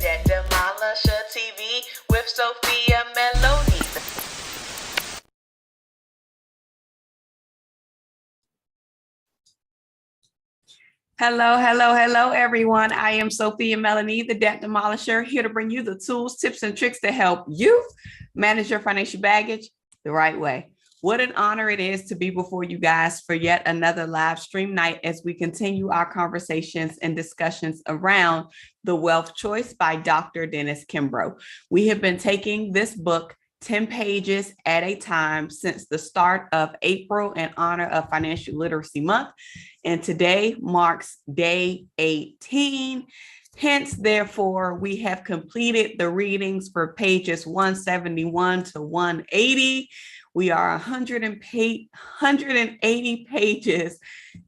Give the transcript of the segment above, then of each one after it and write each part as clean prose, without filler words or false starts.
Debt Demolisher TV with Sophia Melone. Hello, everyone. I am Sophia Melonē, the Debt Demolisher, here to bring you the tools, tips, and tricks to help you manage your financial baggage the right way. What an honor it is to be before you guys for yet another live stream night as we continue our conversations and discussions around The Wealth Choice by Dr. Dennis Kimbro. We have been taking this book 10 pages at a time since the start of April in honor of Financial Literacy Month. And today marks day 18. Hence, therefore, we have completed the readings for pages 171 to 180. We are 180 pages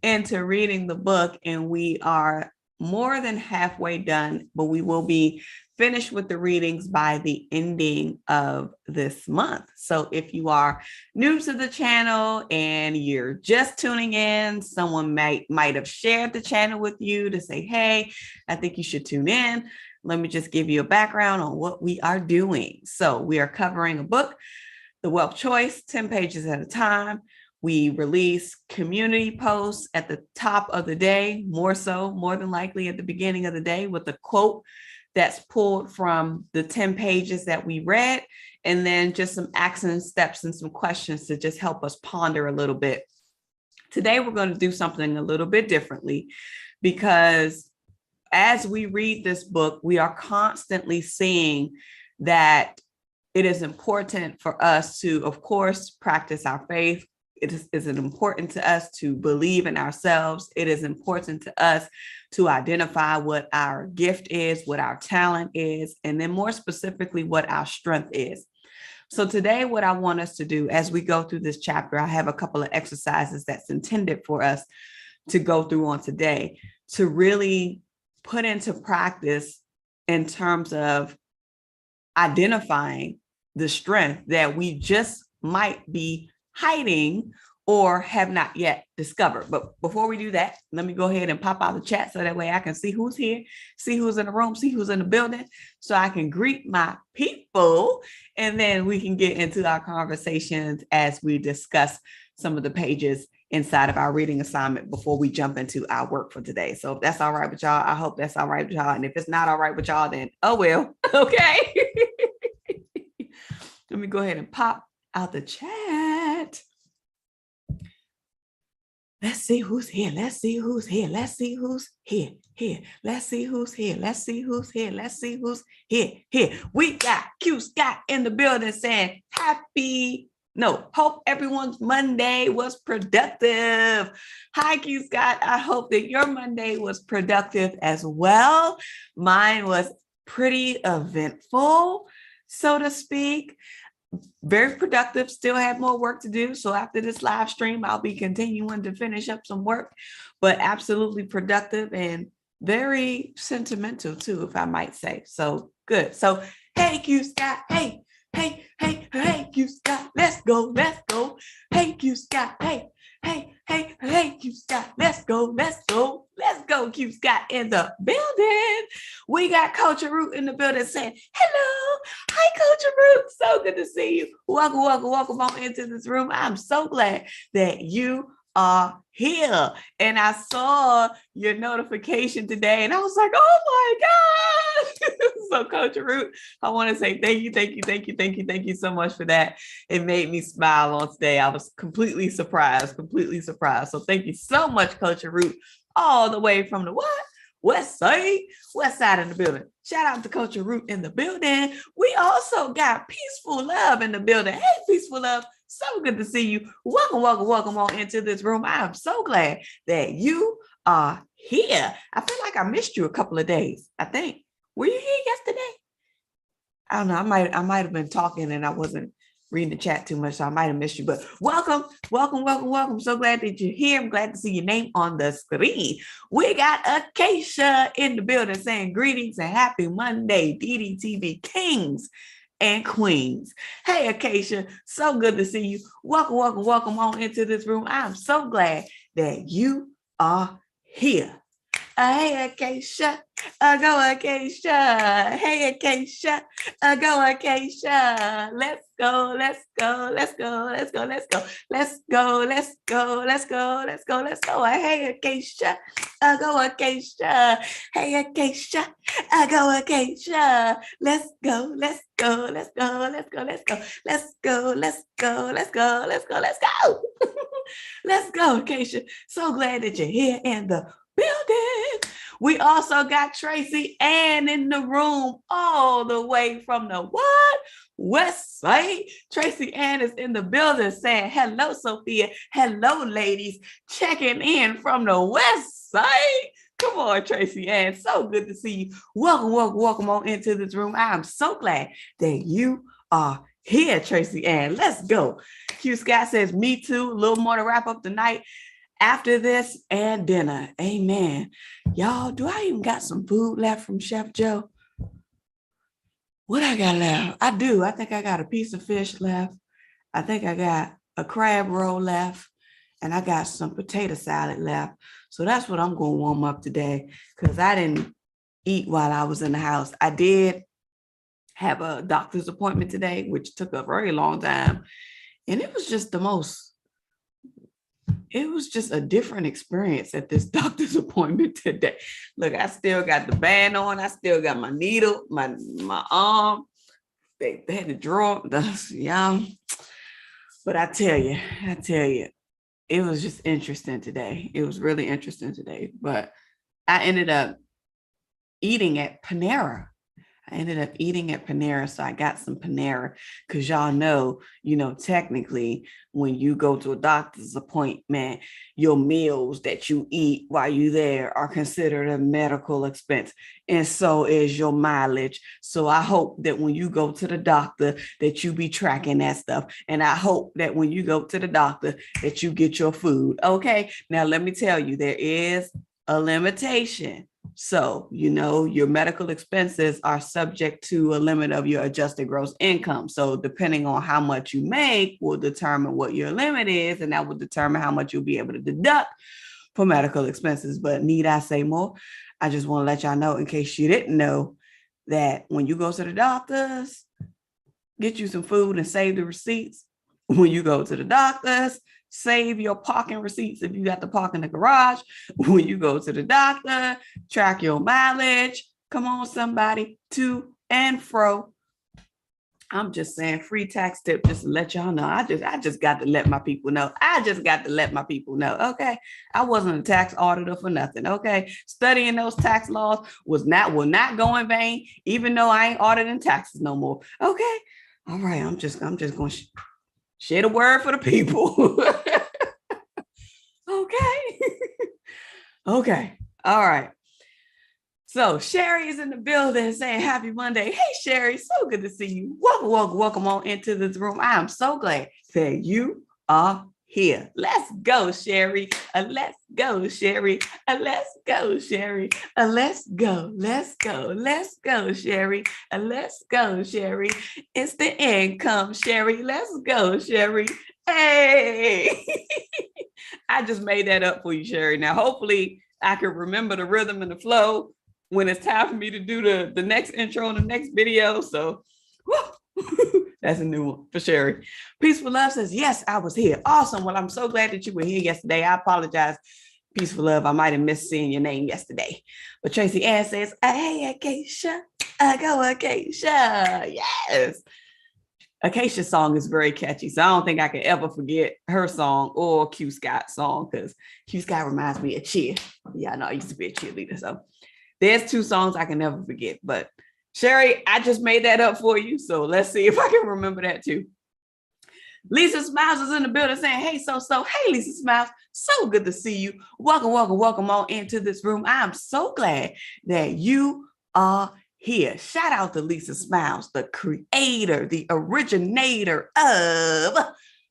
into reading the book, and we are more than halfway done, but we will be finished with the readings by the ending of this month. So if you are new to the channel and you're just tuning in, someone might have shared the channel with you to say, hey, I think you should tune in. Let me just give you a background on what we are doing. So we are covering a book, The Wealth Choice, 10 pages at a time. We release community posts at the top of the day, more than likely at the beginning of the day, with a quote that's pulled from the 10 pages that we read, and then just some action steps and some questions to just help us ponder a little bit. Today, we're going to do something a little bit differently, because as we read this book, we are constantly seeing that it is important for us to, of course, practice our faith. It is important to us to believe in ourselves. It is important to us to identify what our gift is, what our talent is, and then more specifically, what our strength is. So today, what I want us to do as we go through this chapter, I have a couple of exercises that's intended for us to go through on today to really put into practice in terms of identifying the strength that we just might be hiding or have not yet discovered. But before we do that, let me go ahead and pop out the chat so that way I can see who's here, see who's in the room, see who's in the building, so I can greet my people, and then we can get into our conversations as we discuss some of the pages inside of our reading assignment before we jump into our work for today. So if that's all right with y'all, I hope that's all right with y'all. And if it's not all right with y'all, then oh well, okay. Let me go ahead and pop out the chat. Let's see who's here. Let's see who's here. Let's see who's here. Let's see who's here. Let's see who's here. Let's see who's here. We got Q Scott in the building saying hope everyone's Monday was productive. Hi, Q Scott. I hope that your Monday was productive as well. Mine was pretty eventful, so to speak. Very productive, still have more work to do. So after this live stream, I'll be continuing to finish up some work, but absolutely productive and very sentimental too, if I might say. So good. So, hey, Q Scott. Hey, Q Scott. Let's go. Hey, Q Scott. Hey, Q Scott. Let's go, Q Scott in the building. We got Coach Root in the building saying, hello. Hi, Coach Root. So good to see you. Welcome on into this room. I'm so glad that you are here. And I saw your notification today and I was like, oh my God. So Coach Root, I want to say thank you so much for that. It made me smile on today. I was completely surprised. So thank you so much, Coach Root, all the way from the what? West side in the building. Shout out to Coach Root in the building. We also got Peaceful Love in the building. Hey, Peaceful Love. So good to see you. Welcome on into this room. I am so glad that you are here. I feel like I missed you a couple of days, I think. Were you here yesterday? I don't know. I might have been talking and I wasn't reading the chat too much, so I might have missed you. But welcome. So glad that you're here. I'm glad to see your name on the screen. We got Acacia in the building saying greetings and happy Monday, DDTV Kings and Queens. Hey, Acacia, so good to see you. Welcome on into this room. I'm so glad that you are here. Hey, Acacia. Go Acacia. Hey Acacia. Go Acacia. Let's go. Let's go. Let's go. Let's go. Let's go. Let's go. Let's go. Let's go. Let's go. Let's go. Hey Acacia. Go Acacia. Hey Acacia. Go Acacia. Let's go. Let's go. Let's go. Let's go. Let's go. Let's go. Let's go. Let's go. Let's go. Let's go. Let's go, Acacia. So glad that you're here in the building. We also got Tracy Ann in the room all the way from the what? West Side. Tracy Ann is in the building saying, hello, Sophia. Hello, ladies. Checking in from the West Side. Come on, Tracy Ann. So good to see you. Welcome, welcome, welcome on into this room. I am so glad that you are here, Tracy Ann. Let's go. Q Scott says, me too. A little more to wrap up the night after this and dinner. Amen. Y'all, do I even got some food left from Chef Joe? What I got left? I do. I think I got a piece of fish left. I think I got a crab roll left. And I got some potato salad left. So that's what I'm going to warm up today because I didn't eat while I was in the house. I did have a doctor's appointment today, which took a very long time. And it was just a different experience at this doctor's appointment today. Look, I still got the band on. I still got my needle, my arm. They had to draw yeah. But I tell you, it was just interesting today. It was really interesting today. But I ended up eating at Panera. So I got some Panera because y'all know, technically when you go to a doctor's appointment, your meals that you eat while you're there are considered a medical expense. And so is your mileage. So I hope that when you go to the doctor that you be tracking that stuff. And I hope that when you go to the doctor that you get your food. Okay. Now, let me tell you, there is a limitation. So, your medical expenses are subject to a limit of your adjusted gross income. So depending on how much you make will determine what your limit is, and that will determine how much you'll be able to deduct for medical expenses. But need I say more? I just want to let y'all know, in case you didn't know, that when you go to the doctors, get you some food and save the receipts. When you go to the doctors, save your parking receipts if you got to park in the garage. When you go to the doctor, track your mileage. Come on, somebody, to and fro. I'm just saying, free tax tip, just to let y'all know. I just got to let my people know. Okay. I wasn't a tax auditor for nothing. Okay. Studying those tax laws will not go in vain, even though I ain't auditing taxes no more. Okay. All right. I'm just going to share the word for the people. Okay. Okay. All right. So Sherry is in the building saying happy Monday. Hey, Sherry, so good to see you. Welcome on into this room. I am so glad that you are here. Let's go, Sherry. Let's go, Sherry. Let's go, Sherry. Let's go, Sherry. Let's go, Sherry. It's the income, Sherry. Let's go, Sherry. Hey. I just made that up for you, Sherry. Now, hopefully I can remember the rhythm and the flow when it's time for me to do the next intro and the next video. So that's a new one for Sherry. Peaceful Love says, yes, I was here. Awesome. Well, I'm so glad that you were here yesterday. I apologize, Peaceful Love. I might have missed seeing your name yesterday. But Tracy Ann says, hey, Acacia. Go Acacia. Yes. Acacia's song is very catchy, so I don't think I can ever forget her song or Q Scott's song, because Q Scott reminds me of cheer. Yeah, I know I used to be a cheerleader, so there's two songs I can never forget. But Sherry, I just made that up for you, so let's see if I can remember that too. Lisa Smiles is in the building saying, hey, hey, Lisa Smiles, so good to see you. Welcome on into this room. I am so glad that you are here. Shout out to Lisa Smiles, the creator, the originator of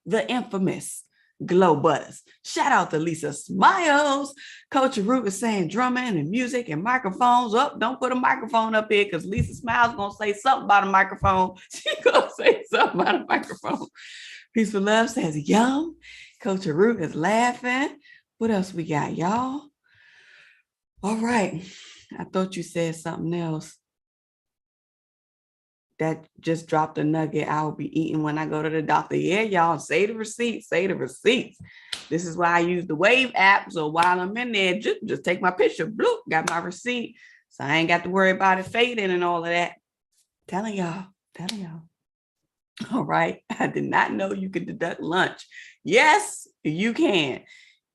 the infamous Glow Butters. Shout out to Lisa Smiles. Coach Root is saying drumming and music and microphones. Oh, don't put a microphone up here because Lisa Smiles gonna say something about a microphone. She's gonna say something about a microphone. Peaceful Love says yum. Coach Root is laughing. What else we got, y'all? All right. I thought you said something else. That just dropped a nugget I'll be eating when I go to the doctor. Yeah, y'all, say the receipts, say the receipts. This is why I use the Wave app. So while I'm in there, just take my picture, bloop, got my receipt. So I ain't got to worry about it fading and all of that. Telling y'all. All right, I did not know you could deduct lunch. Yes, you can.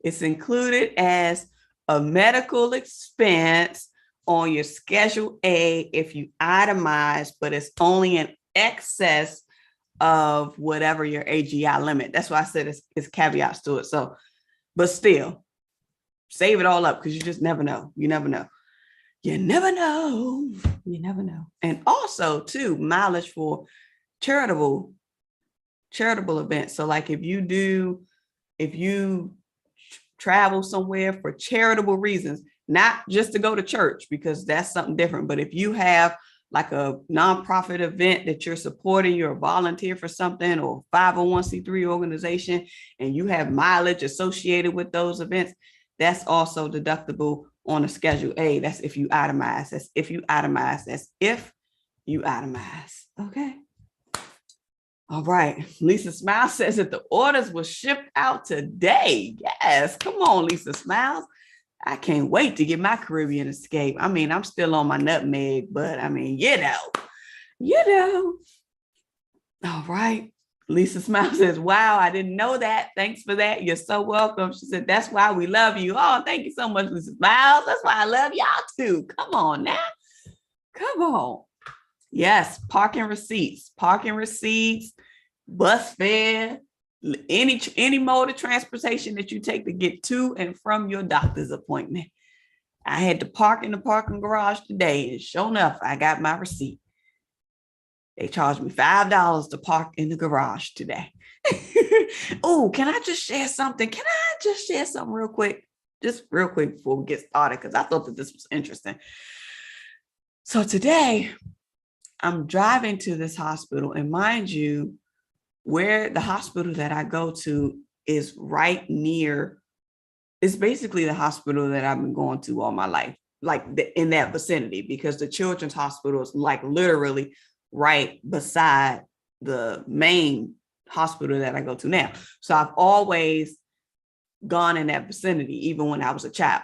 It's included as a medical expense on your Schedule A if you itemize, but it's only in excess of whatever your AGI limit. That's why I said it's caveats to it. So, but still, save it all up because you just never know. You never know. You never know. You never know. And also, too, mileage for charitable events. So, like if you travel somewhere for charitable reasons, not just to go to church, because that's something different. But if you have like a nonprofit event that you're supporting, you're a volunteer for something or 501c3 organization, and you have mileage associated with those events, that's also deductible on a Schedule A. That's if you itemize. That's if you itemize. That's if you itemize. Okay. All right. Lisa Smiles says that the orders were shipped out today. Yes. Come on, Lisa Smiles. I can't wait to get my Caribbean escape. I mean, I'm still on my nutmeg, but I mean, you know. All right. Lisa Smiles says, wow, I didn't know that. Thanks for that. You're so welcome. She said, that's why we love you. Oh, thank you so much, Lisa Smiles. That's why I love y'all too. Come on now. Come on. Yes, parking receipts, bus fare, any mode of transportation that you take to get to and from your doctor's appointment. I had to park in the parking garage today, and sure enough, I got my receipt. They charged me $5 to park in the garage today. Oh, can I just share something? Real quick? Just real quick before we get started, because I thought that this was interesting. So today, I'm driving to this hospital, and mind you, where the hospital that I go to is right near, it's basically the hospital that I've been going to all my life, like in that vicinity, because the children's hospital is like literally right beside the main hospital that I go to now. So I've always gone in that vicinity, even when I was a child.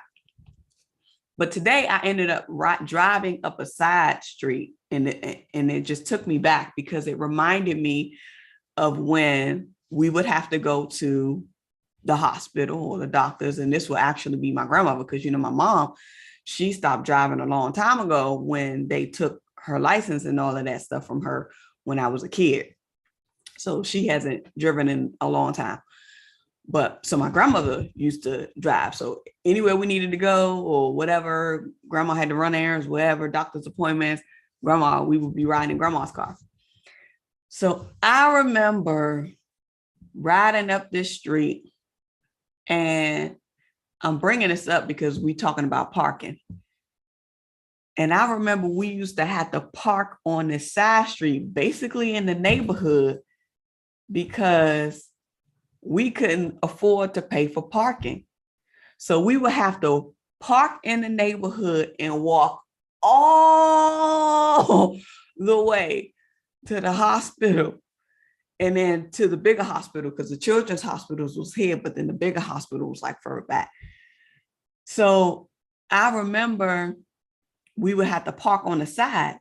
But today I ended up driving up a side street, and it just took me back because it reminded me of when we would have to go to the hospital or the doctors. And this will actually be my grandmother, because, my mom, she stopped driving a long time ago when they took her license and all of that stuff from her when I was a kid. So she hasn't driven in a long time. But so my grandmother used to drive. So anywhere we needed to go or whatever, grandma had to run errands, whatever, doctor's appointments, we would be riding in grandma's car. So I remember riding up this street, and I'm bringing this up because we're talking about parking. And I remember we used to have to park on the side street, basically in the neighborhood, because we couldn't afford to pay for parking. So we would have to park in the neighborhood and walk all the way to the hospital, and then to the bigger hospital, because the children's hospitals was here, but then the bigger hospital was like further back. So I remember we would have to park on the side.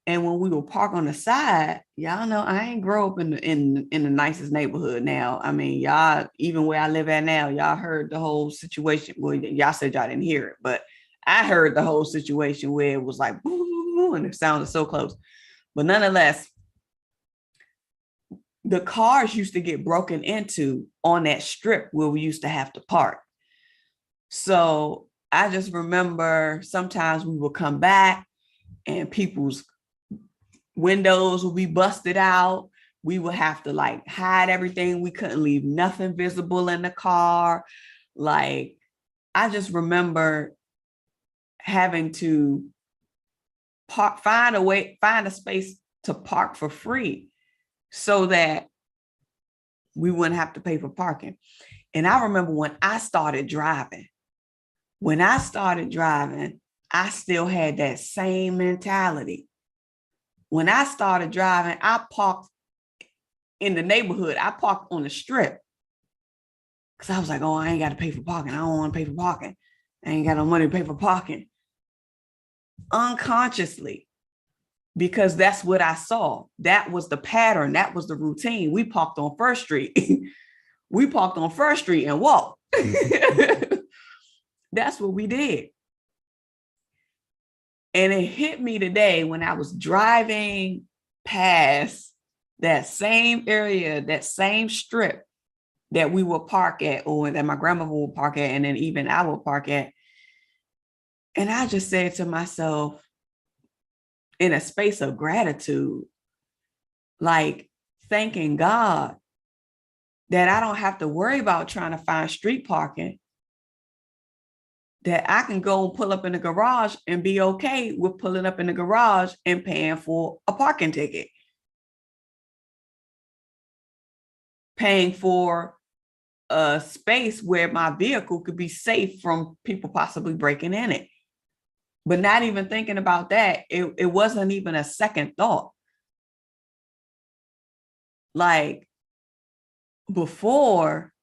And when we would park on the side, y'all know I ain't grow up in the nicest neighborhood now. I mean, y'all, even where I live at now, y'all heard the whole situation. Well, y'all said y'all didn't hear it, but I heard the whole situation where it was like, boo, boo, boo, and it sounded so close. But nonetheless, the cars used to get broken into on that strip where we used to have to park. So I just remember sometimes we would come back and people's windows would be busted out. We would have to like hide everything. We couldn't leave nothing visible in the car. Like, I just remember having to find a space to park for free so that we wouldn't have to pay for parking. And I remember when I started driving, I still had that same mentality. When I started driving, I parked in the neighborhood. I parked on the strip because I was like, oh, I ain't got to pay for parking. I don't want to pay for parking. I ain't got no money to pay for parking. Unconsciously, because that's what I saw. That was the pattern. That was the routine. We parked on First Street. We parked on First Street and walked. That's what we did. And it hit me today when I was driving past that same area, that same strip that we would park at, or that my grandmother would park at, and then even I would park at. And I just said to myself, in a space of gratitude, like thanking God that I don't have to worry about trying to find street parking, that I can go and pull up in the garage and be okay with pulling up in the garage and paying for a parking ticket, paying for a space where my vehicle could be safe from people possibly breaking in it. But not even thinking about that, it wasn't even a second thought. Like before,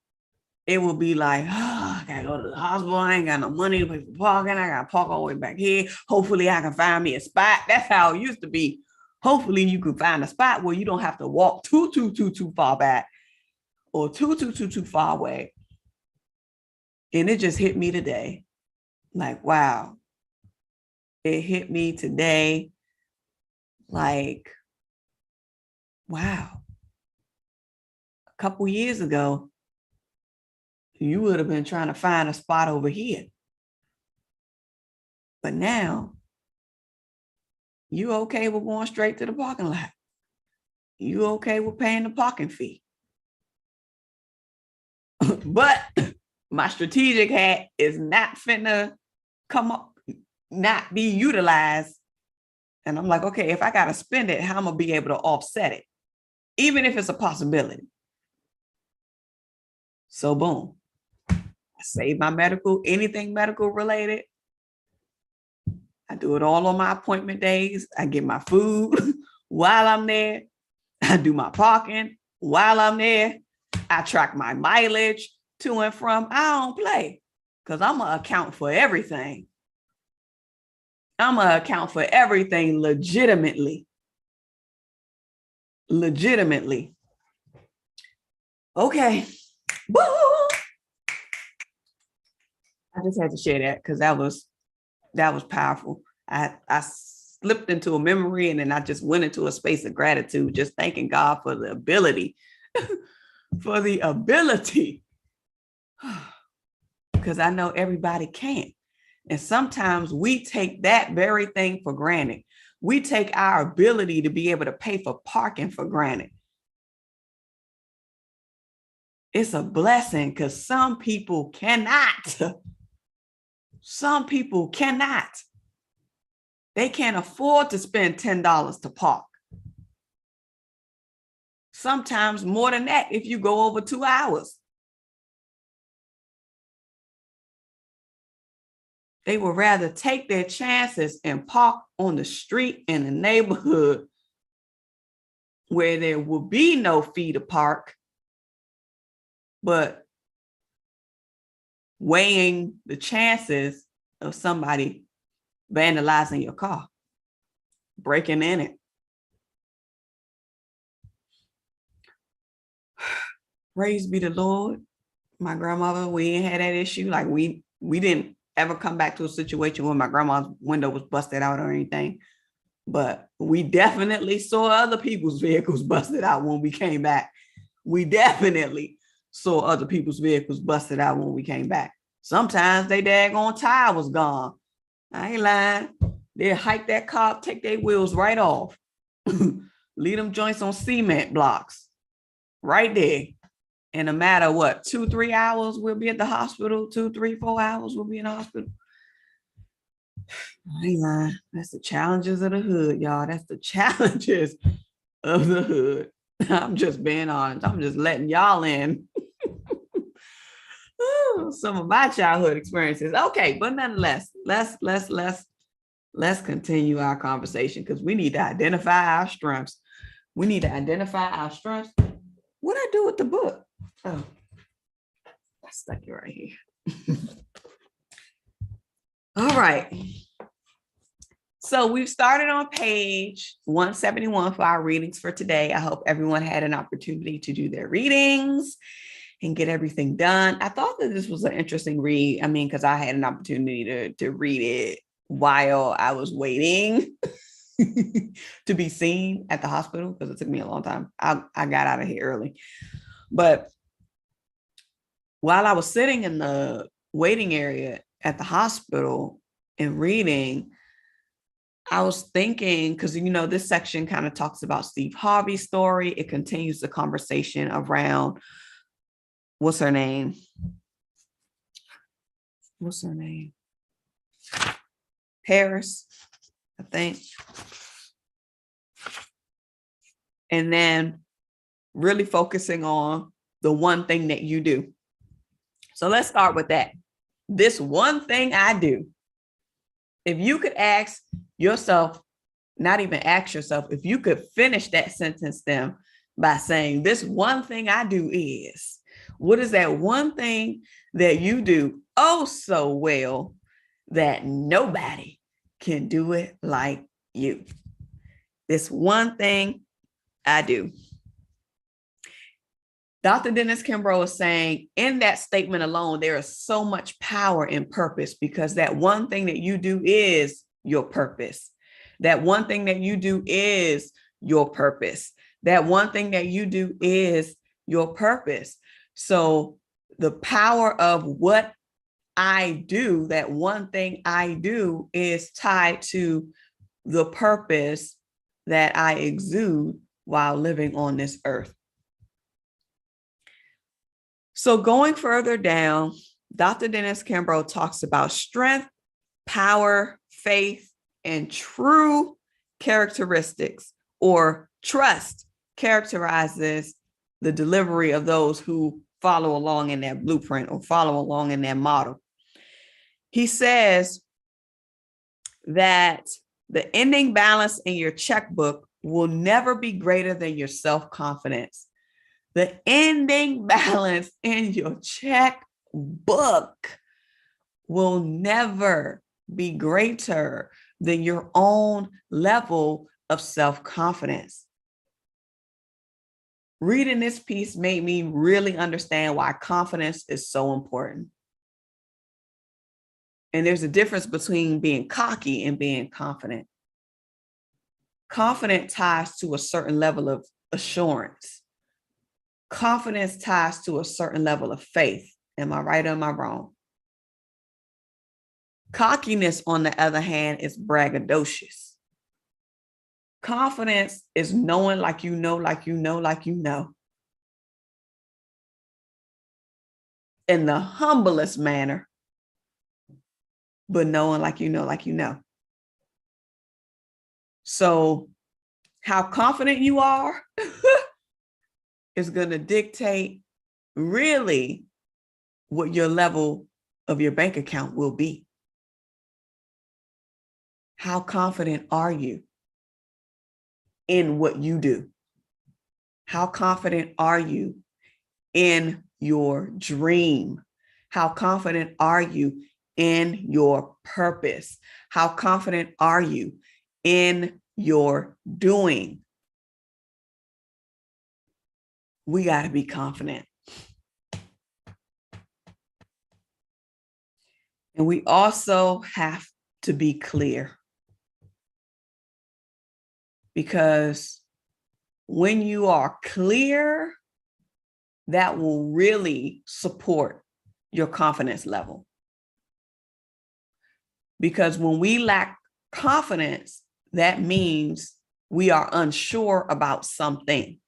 it would be like, oh, I gotta go to the hospital. I ain't got no money to pay for parking. I gotta park all the way back here. Hopefully I can find me a spot. That's how it used to be. Hopefully you can find a spot where you don't have to walk too far back or too far away. And it just hit me today. Like, wow. It hit me today. Like, wow. A couple years ago, you would have been trying to find a spot over here. But now, you okay with going straight to the parking lot? You okay with paying the parking fee? But my strategic hat is not finna come up, not be utilized. And I'm like, okay, if I got to spend it, how am I gonna be able to offset it? Even if it's a possibility. So boom, I save my medical, anything medical related. I do it all on my appointment days. I get my food while I'm there. I do my parking while I'm there. I track my mileage to and from. I don't play because I'm going to account for everything. I'm going to account for everything legitimately. Legitimately. Okay. Woo! I just had to share that because that was powerful. I slipped into a memory and then I just went into a space of gratitude, just thanking God for the ability, for the ability. Because I know everybody can't. And sometimes we take that very thing for granted. We take our ability to be able to pay for parking for granted. It's a blessing because some people cannot. Some people cannot. They can't afford to spend $10 to park. Sometimes more than that if you go over 2 hours. They would rather take their chances and park on the street in the neighborhood where there will be no fee to park, but weighing the chances of somebody vandalizing your car, breaking in it. Praise be the Lord. My grandmother, we ain't had that issue. Like we didn't ever come back to a situation where my grandma's window was busted out or anything. But we definitely saw other people's vehicles busted out when we came back. We definitely saw other people's vehicles busted out when we came back. Sometimes they daggone tire was gone. I ain't lying. They'll hike that car, take their wheels right off. Leave them joints on cement blocks. Right there. In a matter of what, 2-3 hours, we'll be at the hospital. 2, 3, 4 hours, we'll be in the hospital. I ain't lying. That's the challenges of the hood, y'all. That's the challenges of the hood. I'm just being honest. I'm just letting y'all in some of my childhood experiences. Okay, but nonetheless, let's let's continue our conversation because we need to identify our strengths. We need to identify our strengths. What I do with the book? Oh, I stuck it right here. All right. So we've started on page 171 for our readings for today. I hope everyone had an opportunity to do their readings and get everything done. I thought that this was an interesting read. I mean, because I had an opportunity to read it while I was waiting to be seen at the hospital because it took me a long time. I got out of here early. But while I was sitting in the waiting area at the hospital and reading, I was thinking, because, this section kind of talks about Steve Harvey's story. It continues the conversation around, what's her name? Harris, I think. And then really focusing on the one thing that you do. So let's start with that. This one thing I do. If you could ask yourself, not even ask yourself, if you could finish that sentence then by saying, this one thing I do is, what is that one thing that you do oh so well that nobody can do it like you? This one thing I do. Dr. Dennis Kimbrough is saying in that statement alone, there is so much power in purpose because that one thing that you do is your purpose. That one thing that you do is your purpose. That one thing that you do is your purpose. So the power of what I do, that one thing I do, is tied to the purpose that I exude while living on this earth. So going further down, Dr. Dennis Kimbrough talks about strength, power, faith, and true characteristics, or trust characterizes the delivery of those who follow along in that blueprint or follow along in that model. He says that the ending balance in your checkbook will never be greater than your self-confidence. The ending balance in your checkbook will never be greater than your own level of self-confidence. Reading this piece made me really understand why confidence is so important. And there's a difference between being cocky and being confident. Confident ties to a certain level of assurance. Confidence ties to a certain level of faith. Am I right or am I wrong? Cockiness, on the other hand, is braggadocious. Confidence is knowing like you know, like you know, like you know. In the humblest manner, but knowing like you know, like you know. So how confident you are is going to dictate really what your level of your bank account will be. How confident are you in what you do? How confident are you in your dream? How confident are you in your purpose? How confident are you in your doing? We got to be confident. And we also have to be clear. Because when you are clear, that will really support your confidence level. Because when we lack confidence, that means we are unsure about something.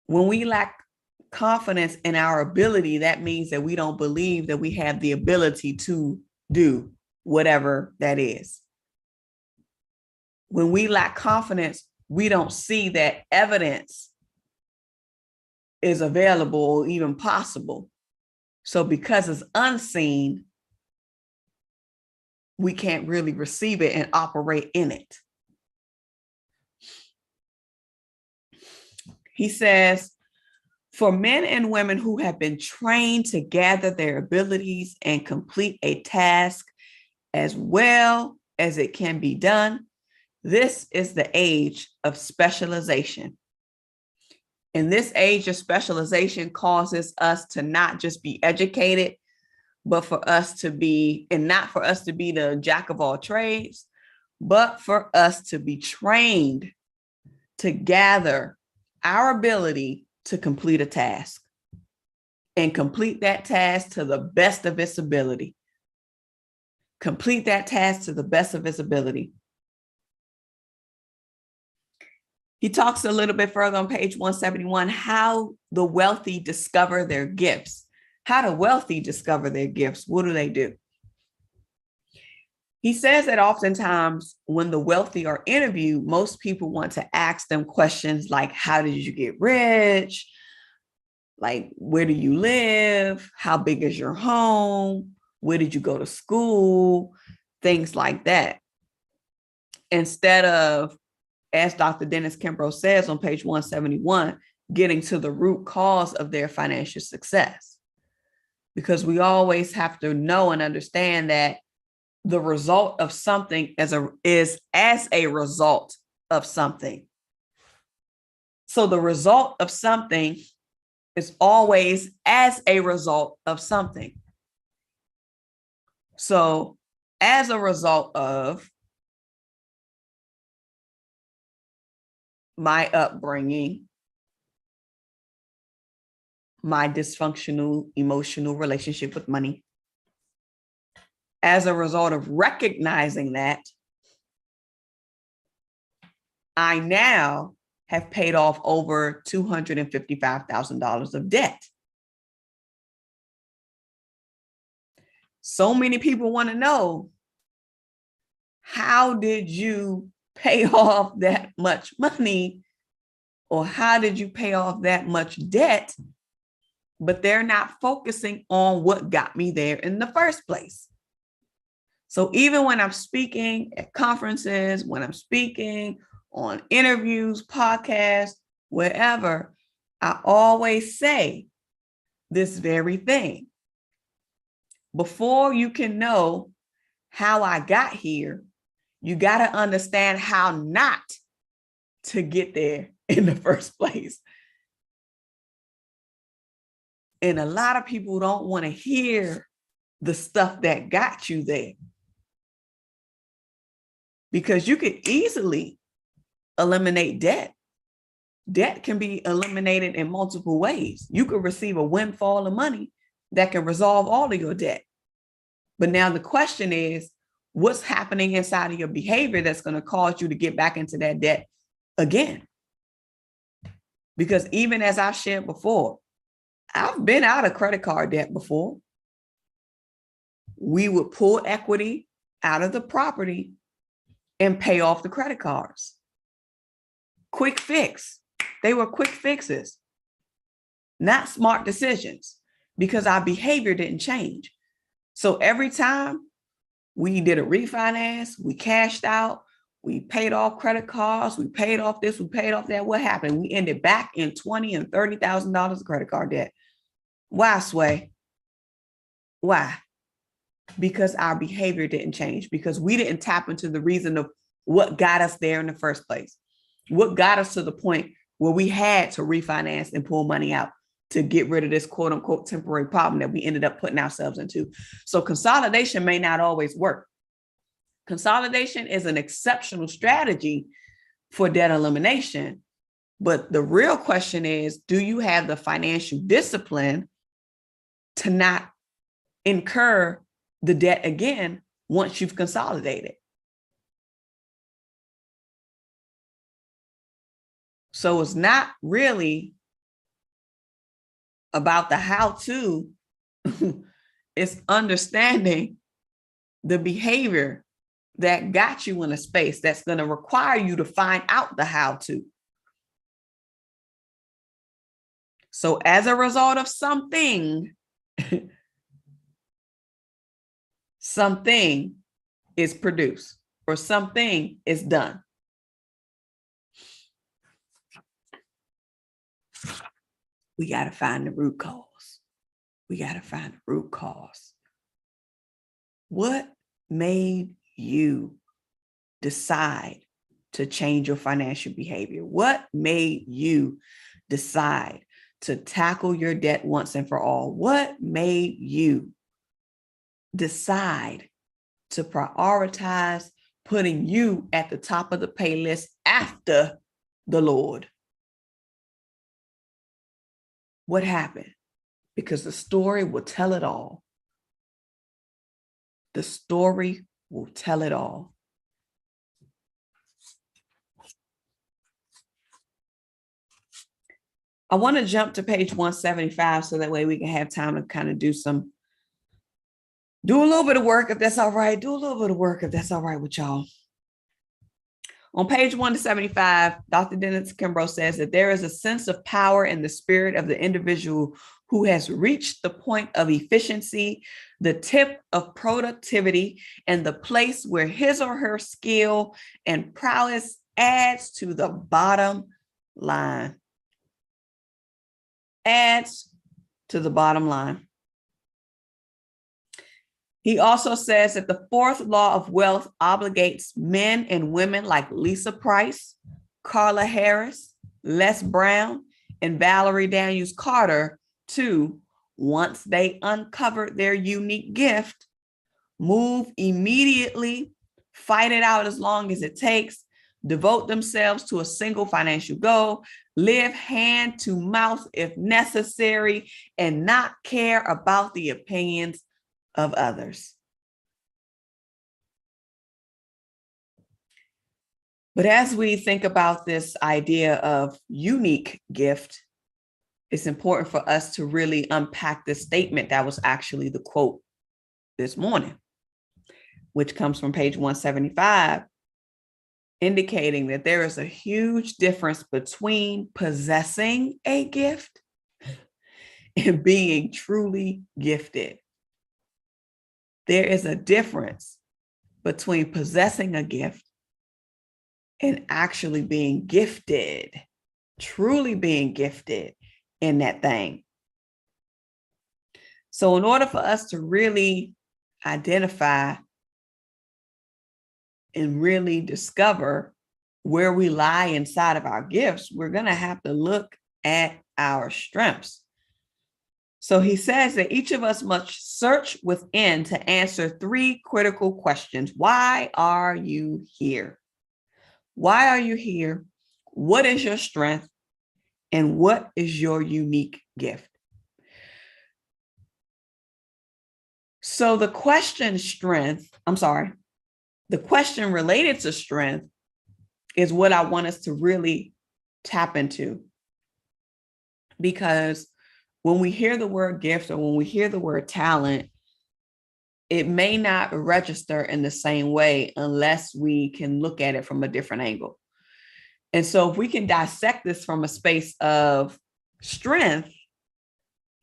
When we lack confidence in our ability, that means that we don't believe that we have the ability to do whatever that is. When we lack confidence, we don't see that evidence is available or even possible. So because it's unseen, we can't really receive it and operate in it. He says, for men and women who have been trained to gather their abilities and complete a task as well as it can be done, this is the age of specialization. And this age of specialization causes us to not just be educated, but for us to be, and not for us to be the jack of all trades, but for us to be trained to gather our ability to complete a task and complete that task to the best of its ability. Complete that task to the best of its ability. He talks a little bit further on page 171, how the wealthy discover their gifts. How do wealthy discover their gifts? What do? He says that oftentimes when the wealthy are interviewed, most people want to ask them questions like, how did you get rich? Like, where do you live? How big is your home? Where did you go to school? Things like that. Instead of, as Dr. Dennis Kimbrough says on page 171, getting to the root cause of their financial success. Because we always have to know and understand that the result of something is as a result of something. So the result of something is always as a result of something. So as a result of my upbringing, my dysfunctional emotional relationship with money, as a result of recognizing that, I now have paid off over $255,000 of debt. So many people want to know, how did you pay off that much money? Or how did you pay off that much debt? But they're not focusing on what got me there in the first place. So even when I'm speaking at conferences, when I'm speaking on interviews, podcasts, wherever, I always say this very thing. Before you can know how I got here, you got to understand how not to get there in the first place. And a lot of people don't want to hear the stuff that got you there. Because you could easily eliminate debt. Debt can be eliminated in multiple ways. You could receive a windfall of money that can resolve all of your debt. But now the question is, what's happening inside of your behavior that's going to cause you to get back into that debt again? Because even as I've shared before, I've been out of credit card debt before. We would pull equity out of the property and pay off the credit cards. Quick fix. They were quick fixes, not smart decisions, because our behavior didn't change. So every time we did a refinance, we cashed out, we paid off credit cards, we paid off this, we paid off that. What happened? We ended back in $20,000 and $30,000 of credit card debt. Why, Sway? Why? Because our behavior didn't change, because we didn't tap into the reason of what got us there in the first place. What got us to the point where we had to refinance and pull money out to get rid of this quote unquote temporary problem that we ended up putting ourselves into. So consolidation may not always work. Consolidation is an exceptional strategy for debt elimination. But the real question is, do you have the financial discipline to not incur the debt again once you've consolidated? So it's not really about the how-to. It's understanding the behavior that got you in a space that's going to require you to find out the how-to. So as a result of something, is produced or something is done. We got to find the root cause. We got to find the root cause. What made you decide to change your financial behavior? What made you decide to tackle your debt once and for all? What made you decide to prioritize putting you at the top of the pay list after the Lord? What happened? Because the story will tell it all. The story will tell it all. I want to jump to page 175 so that way we can have time to kind of do a little bit of work if that's all right. Do a little bit of work if that's all right with y'all. On page 175, Dr. Dennis Kimbrough says that there is a sense of power in the spirit of the individual who has reached the point of efficiency, the tip of productivity, and the place where his or her skill and prowess adds to the bottom line. Adds to the bottom line. He also says that the fourth law of wealth obligates men and women like Lisa Price, Carla Harris, Les Brown, and Valerie Daniels Carter to, once they uncover their unique gift, move immediately, fight it out as long as it takes, devote themselves to a single financial goal, live hand to mouth if necessary, and not care about the opinions of others. But as we think about this idea of unique gift, it's important for us to really unpack the statement that was actually the quote this morning, which comes from page 175, indicating that there is a huge difference between possessing a gift and being truly gifted. There is a difference between possessing a gift and actually being gifted, truly being gifted in that thing. So in order for us to really identify and really discover where we lie inside of our gifts, we're going to have to look at our strengths. So he says that each of us must search within to answer three critical questions. Why are you here? Why are you here? What is your strength? And what is your unique gift? So the question related to strength is what I want us to really tap into. Because when we hear the word gift or when we hear the word talent, it may not register in the same way unless we can look at it from a different angle. And so if we can dissect this from a space of strength,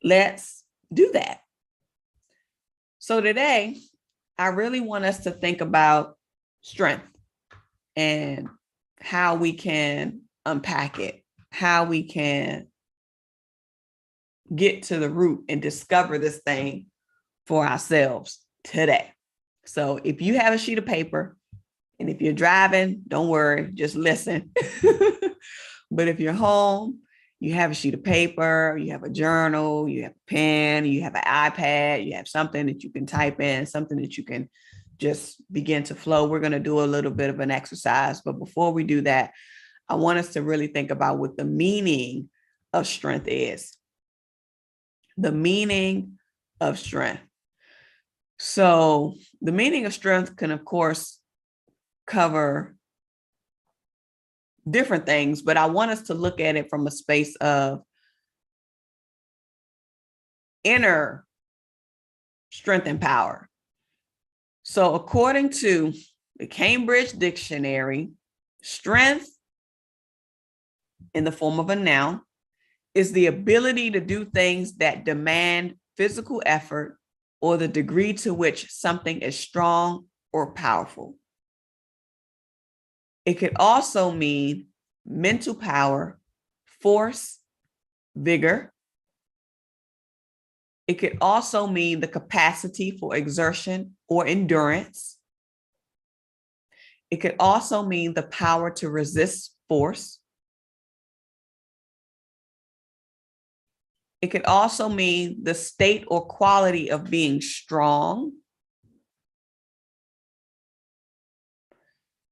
let's do that. So today, I really want us to think about strength and how we can unpack it, how we can get to the root and discover this thing for ourselves today. So if you have a sheet of paper, and if you're driving, don't worry, just listen. But if you're home, you have a sheet of paper, you have a journal, you have a pen, you have an iPad, you have something that you can type in, something that you can just begin to flow. We're going to do a little bit of an exercise. But before we do that, I want us to really think about what the meaning of strength is. The meaning of strength. So the meaning of strength can, of course, cover different things, but I want us to look at it from a space of inner strength and power. So according to the Cambridge Dictionary, strength in the form of a noun is the ability to do things that demand physical effort or the degree to which something is strong, or powerful. It could also mean mental power, force, vigor. It could also mean the capacity for exertion or endurance. It could also mean the power to resist force. It could also mean the state or quality of being strong.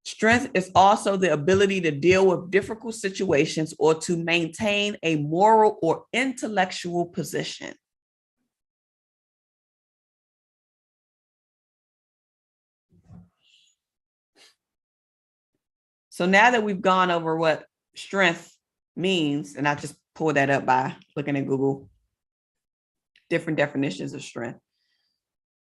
Strength is also the ability to deal with difficult situations or to maintain a moral or intellectual position. So now that we've gone over what strength means, and I just pulled that up by looking at Google, different definitions of strength.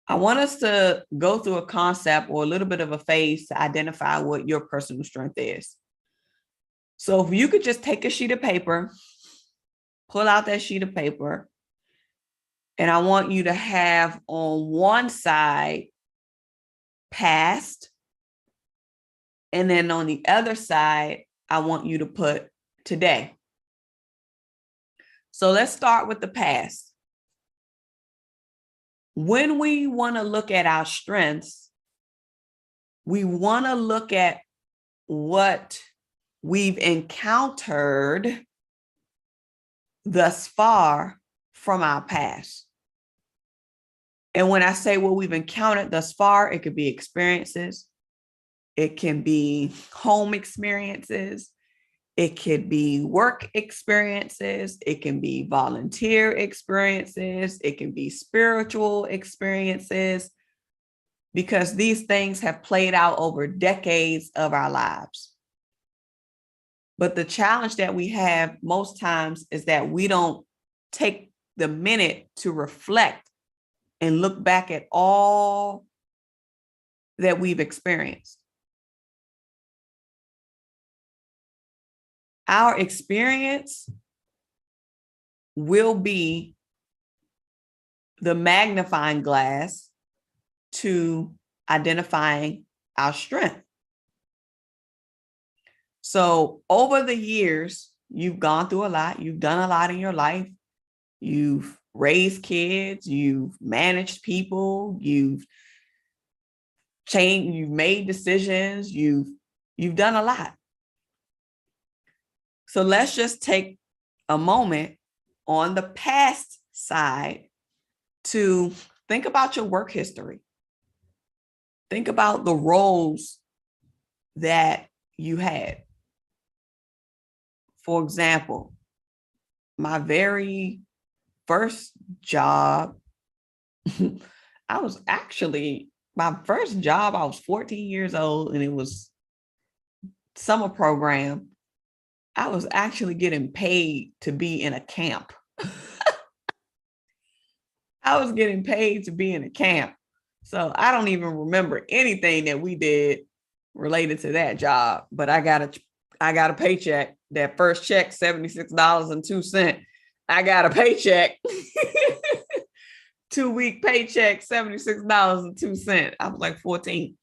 I want us to go through a concept or a little bit of a phase to identify what your personal strength is. So if you could just take a sheet of paper, pull out that sheet of paper, and I want you to have on one side past, and then on the other side, I want you to put today. So let's start with the past. When we want to look at our strengths, we want to look at what we've encountered thus far from our past. And when I say what we've encountered thus far, it could be experiences. It can be home experiences. It could be work experiences. It can be volunteer experiences. It can be spiritual experiences, because these things have played out over decades of our lives. But the challenge that we have most times is that we don't take the minute to reflect and look back at all that we've experienced. Our experience will be the magnifying glass to identifying our strength. So over the years, you've gone through a lot. You've done a lot in your life. You've raised kids. You've managed people. You've changed. You've made decisions. You've done a lot. So let's just take a moment on the past side to think about your work history. Think about the roles that you had. For example, my very first job, I was 14 years old, and it was summer program. I was actually getting paid to be in a camp. I was getting paid to be in a camp. So I don't even remember anything that we did related to that job, but I got a paycheck. That first check, $76.02. I got a paycheck. 2-week paycheck, $76.02. I was like 14.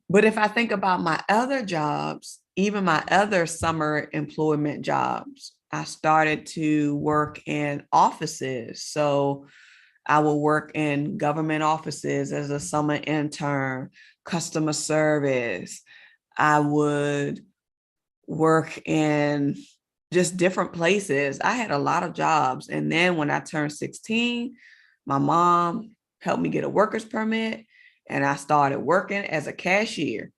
But if I think about my other jobs, even my other summer employment jobs, I started to work in offices. So I would work in government offices as a summer intern, customer service. I would work in just different places. I had a lot of jobs. And then when I turned 16, my mom helped me get a worker's permit, and I started working as a cashier.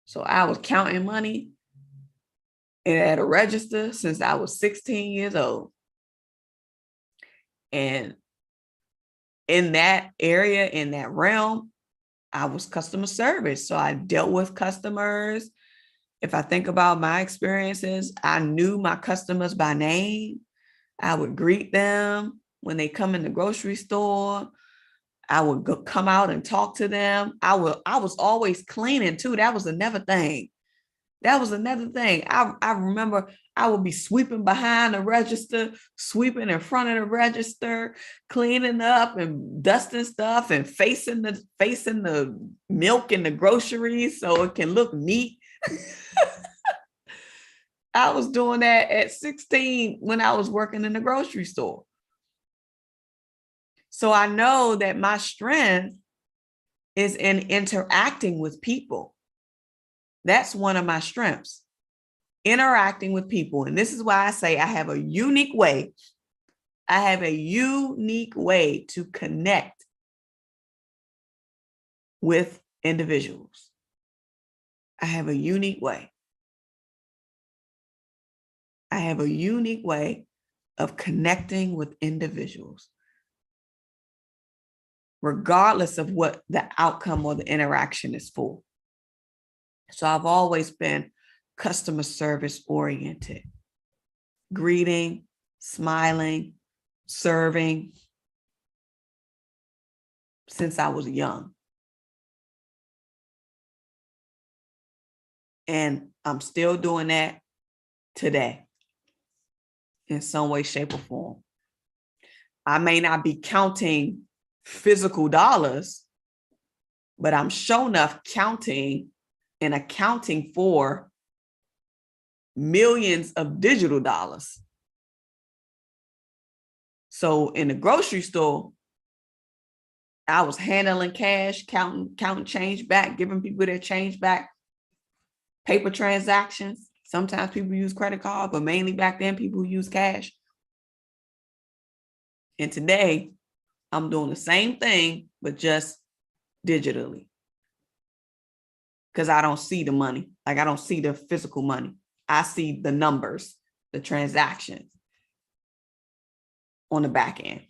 So I was counting money and at a register since I was 16 years old. And in that area, in that realm, I was customer service. So I dealt with customers. If I think about my experiences, I knew my customers by name. I would greet them when they come in the grocery store. I would come out and talk to them. I was always cleaning too. That was another thing. I remember I would be sweeping behind the register, sweeping in front of the register, cleaning up and dusting stuff and facing the milk in the groceries so it can look neat. I was doing that at 16 when I was working in the grocery store. So I know that my strength is in interacting with people. That's one of my strengths, interacting with people. And this is why I say I have a unique way. I have a unique way to connect with individuals. I have a unique way. I have a unique way of connecting with individuals, regardless of what the outcome or the interaction is for. So I've always been customer service oriented, greeting, smiling, serving since I was young. And I'm still doing that today in some way, shape, or form. I may not be counting physical dollars, but I'm sure enough counting and accounting for millions of digital dollars. So in the grocery store, I was handling cash, counting change back, giving people their change back, paper transactions. Sometimes people use credit card, but mainly back then people use cash. And today I'm doing the same thing, but just digitally. Because I don't see the money. Like I don't see the physical money. I see the numbers, the transactions on the back end.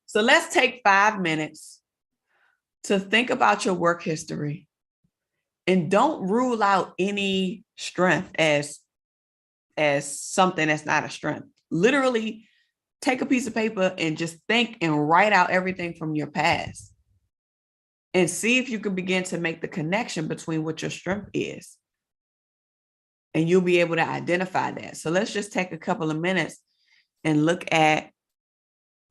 So let's take 5 minutes to think about your work history and don't rule out any strength as something that's not a strength. Literally take a piece of paper and just think and write out everything from your past and see if you can begin to make the connection between what your strength is. And you'll be able to identify that. So let's just take a couple of minutes and look at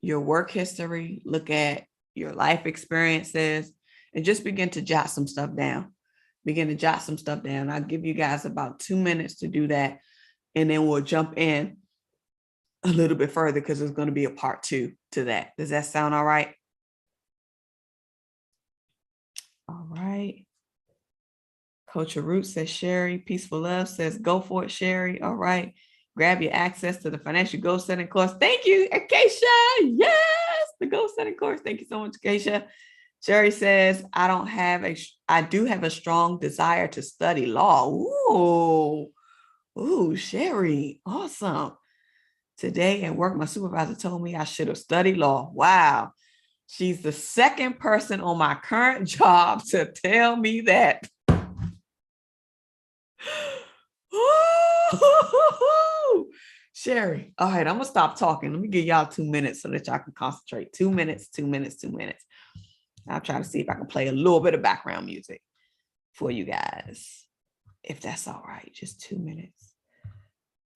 your work history, look at your life experiences, and just begin to jot some stuff down. Begin to jot some stuff down. I'll give you guys about 2 minutes to do that. And then we'll jump in a little bit further because there's going to be a part 2 to that. Does that sound all right? All right. Coach Root says, Sherry. Peaceful Love says, go for it, Sherry. All right. Grab your access to the financial goal setting course. Thank you, Acacia. Yes, the goal setting course. Thank you so much, Acacia. Sherry says, I do have a strong desire to study law. Ooh, Sherry, awesome. Today at work, my supervisor told me I should have studied law. Wow. She's the second person on my current job to tell me that. Sherry, all right, I'm gonna stop talking. Let me give y'all 2 minutes so that y'all can concentrate. 2 minutes, 2 minutes, 2 minutes. I'll try to see if I can play a little bit of background music for you guys, if that's all right. Just 2 minutes.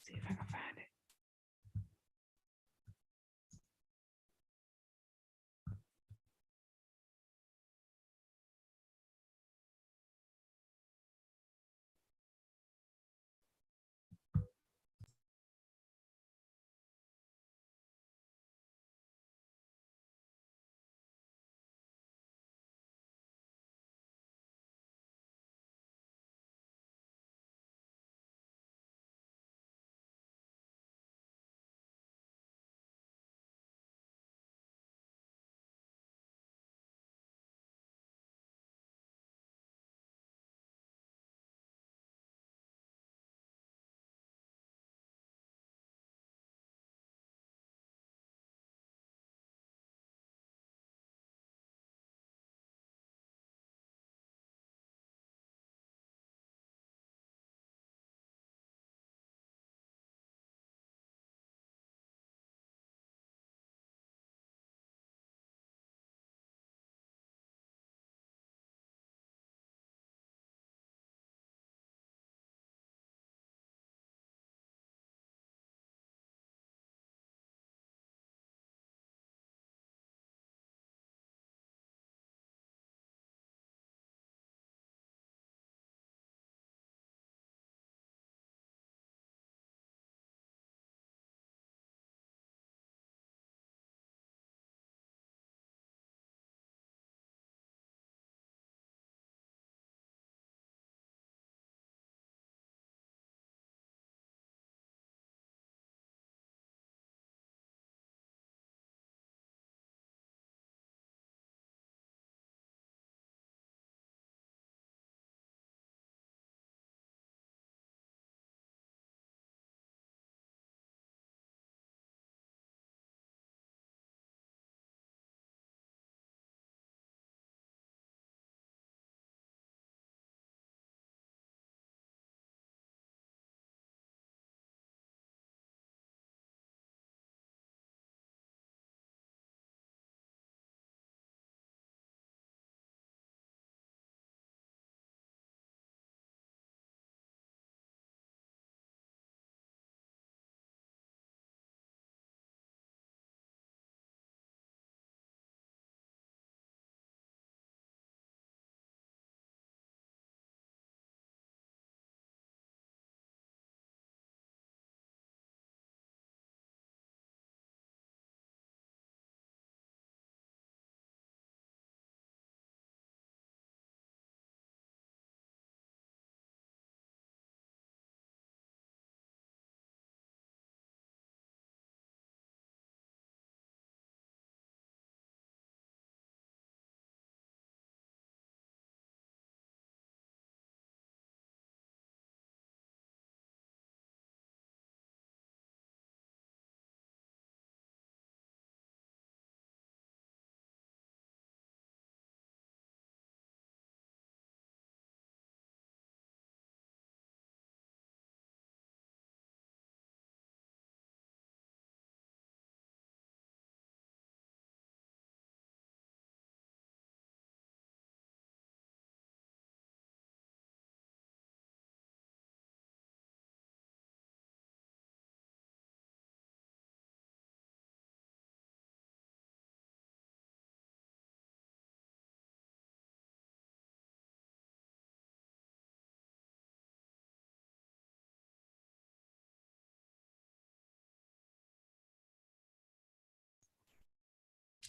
See if I can find it.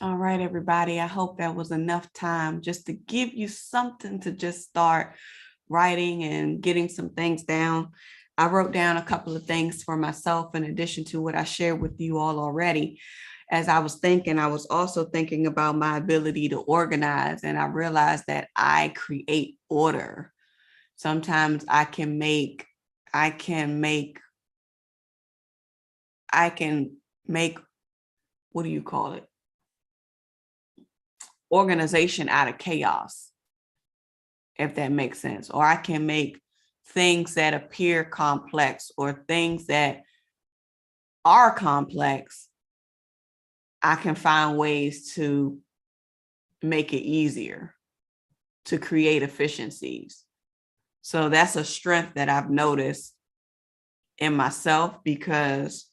All right, everybody. I hope that was enough time just to give you something to just start writing and getting some things down. I wrote down a couple of things for myself in addition to what I shared with you all already. As I was thinking, I was also thinking about my ability to organize, and I realized that I create order. Sometimes I can make, what do you call it? Organization out of chaos, if that makes sense. Or I can make things that appear complex or things that are complex, I can find ways to make it easier, to create efficiencies. So that's a strength that I've noticed in myself, because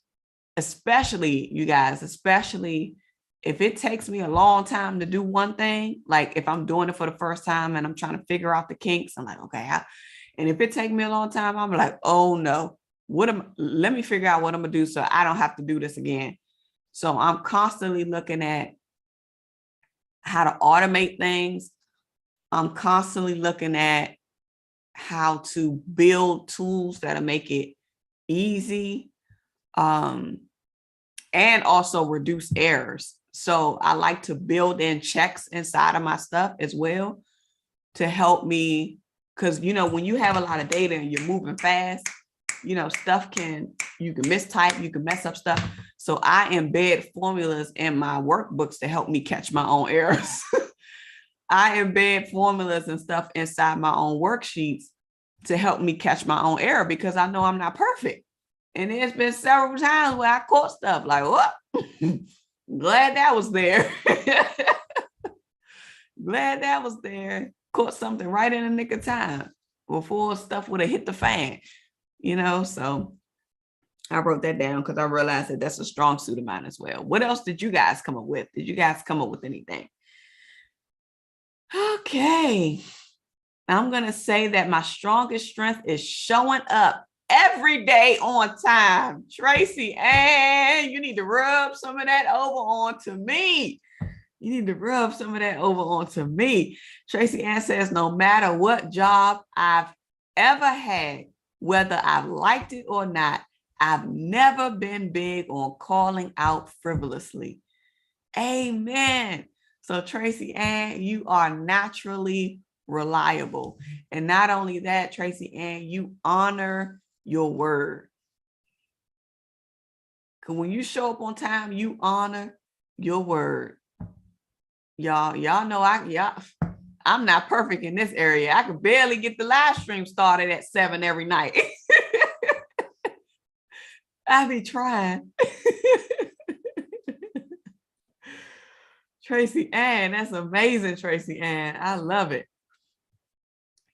especially, you guys, especially if it takes me a long time to do one thing, like if I'm doing it for the first time and I'm trying to figure out the kinks, I'm like, okay, and if it takes me a long time, I'm like, oh no, let me figure out what I'm gonna do so I don't have to do this again. So I'm constantly looking at how to automate things. I'm constantly looking at how to build tools that'll make it easy, and also reduce errors. So I like to build in checks inside of my stuff as well to help me, because when you have a lot of data and you're moving fast, you can mistype, you can mess up stuff. So I embed formulas in my workbooks to help me catch my own errors. I embed formulas and stuff inside my own worksheets to help me catch my own error, because I know I'm not perfect. And there's been several times where I caught stuff like, what? Glad that was there. Glad that was there. Caught something right in the nick of time before stuff would have hit the fan, So I wrote that down because I realized that that's a strong suit of mine as well. What else did you guys come up with? Did you guys come up with anything? Okay. I'm going to say that my strongest strength is showing up every day on time. Tracy, and you need to rub some of that over onto me. You need to rub some of that over onto me. Tracy Ann says, no matter what job I've ever had, whether I've liked it or not, I've never been big on calling out frivolously. Amen. So Tracy Ann, you are naturally reliable. And not only that, Tracy Ann, you honor your word. Because when you show up on time, you honor your word. Y'all know I'm not perfect in this area. I can barely get the live stream started at 7 every night. I be trying. Tracy Ann, that's amazing, Tracy Ann. I love it.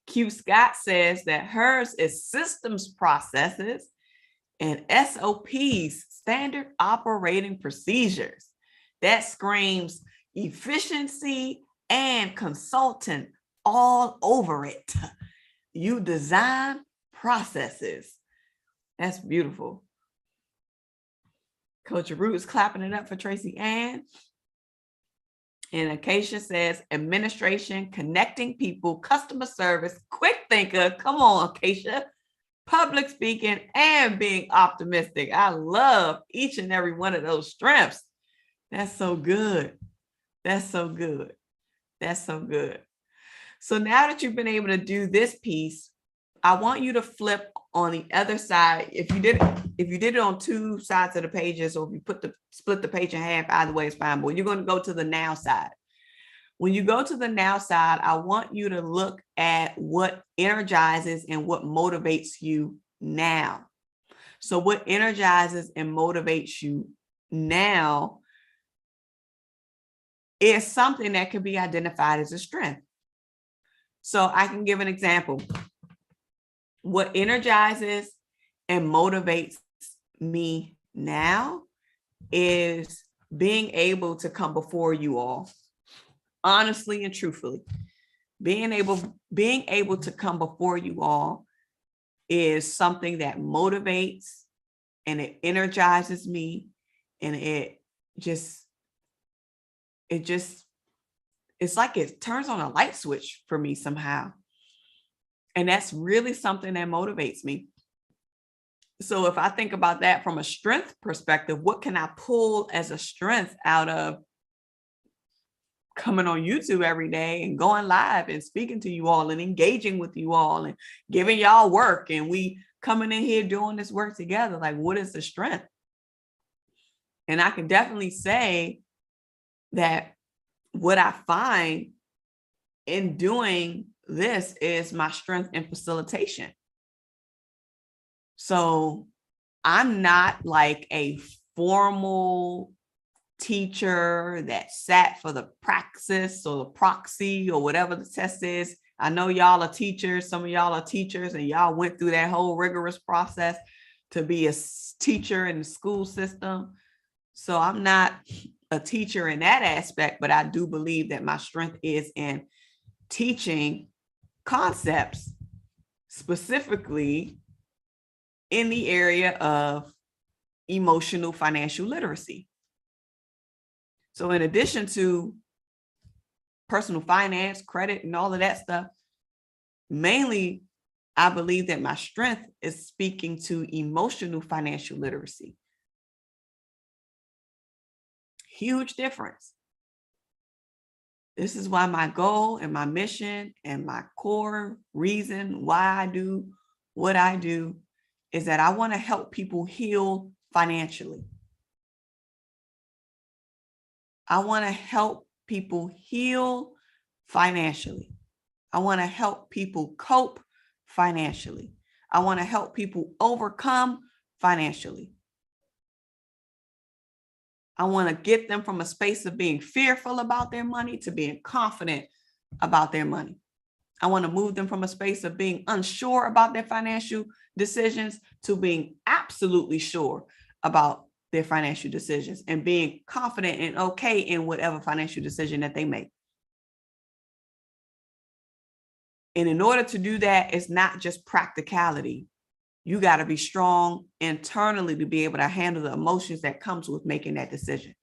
Q Scott says that hers is systems processes and SOPs, standard operating procedures. That screams efficiency and consultant all over it. You design processes. That's beautiful. Coach Root is clapping it up for Tracy Ann. And Acacia says administration, connecting people, customer service, quick thinker. Come on, Acacia. Public speaking and being optimistic. I love each and every one of those strengths. That's so good. That's so good. That's so good. So now that you've been able to do this piece, I want you to flip on the other side. If you did it on two sides of the pages, or if you split the page in half, either way is fine. But you're going to go to the now side. When you go to the now side, I want you to look at what energizes and what motivates you now. So what energizes and motivates you now is something that can be identified as a strength. So I can give an example. What energizes and motivates me now is being able to come before you all, honestly and truthfully. Being able to come before you all is something that motivates and it energizes me, and it just it's like it turns on a light switch for me somehow. And that's really something that motivates me. So if I think about that from a strength perspective, what can I pull as a strength out of coming on YouTube every day and going live and speaking to you all and engaging with you all and giving y'all work, and we coming in here doing this work together? Like, what is the strength? And I can definitely say that what I find in doing this is my strength in facilitation. So I'm not like a formal teacher that sat for the praxis or the proxy or whatever the test is. I know y'all are teachers. Some of y'all are teachers, and y'all went through that whole rigorous process to be a teacher in the school system. So I'm not a teacher in that aspect, but I do believe that my strength is in teaching concepts specifically in the area of emotional financial literacy. So in addition to personal finance, credit, and all of that stuff, mainly I believe that my strength is speaking to emotional financial literacy. Huge difference. This is why my goal and my mission and my core reason why I do what I do is that I want to help people heal financially. I want to help people heal financially. I want to help people cope financially. I want to help people overcome financially. I want to get them from a space of being fearful about their money to being confident about their money. I want to move them from a space of being unsure about their financial decisions to being absolutely sure about their financial decisions and being confident and okay in whatever financial decision that they make. And in order to do that, it's not just practicality. You got to be strong internally to be able to handle the emotions that comes with making that decision.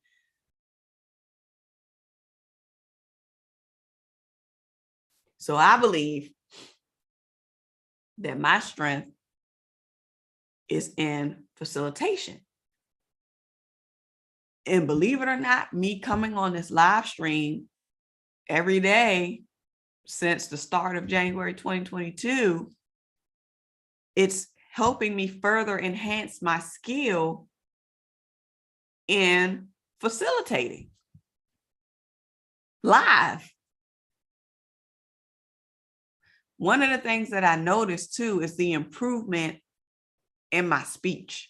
So I believe that my strength is in facilitation. And believe it or not, me coming on this live stream every day since the start of January 2022, it's helping me further enhance my skill in facilitating live. One of the things that I noticed too is the improvement in my speech.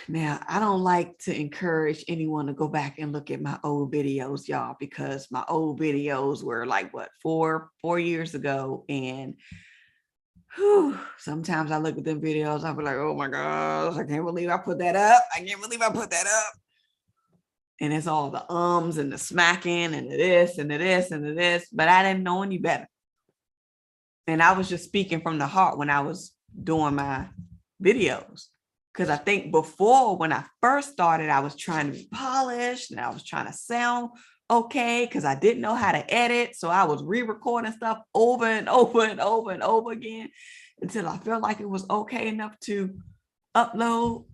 Now, I don't like to encourage anyone to go back and look at my old videos, y'all, because my old videos were like, what, four years ago. And sometimes I look at them videos, I'll be like, oh my gosh, I can't believe I put that up. I can't believe I put that up. And it's all the ums and the smacking and the this and the this and the this, but I didn't know any better. And I was just speaking from the heart when I was doing my videos. Because I think before, when I first started, I was trying to be polished and I was trying to sound okay because I didn't know how to edit. So I was re-recording stuff over and over and over and over again until I felt like it was okay enough to upload.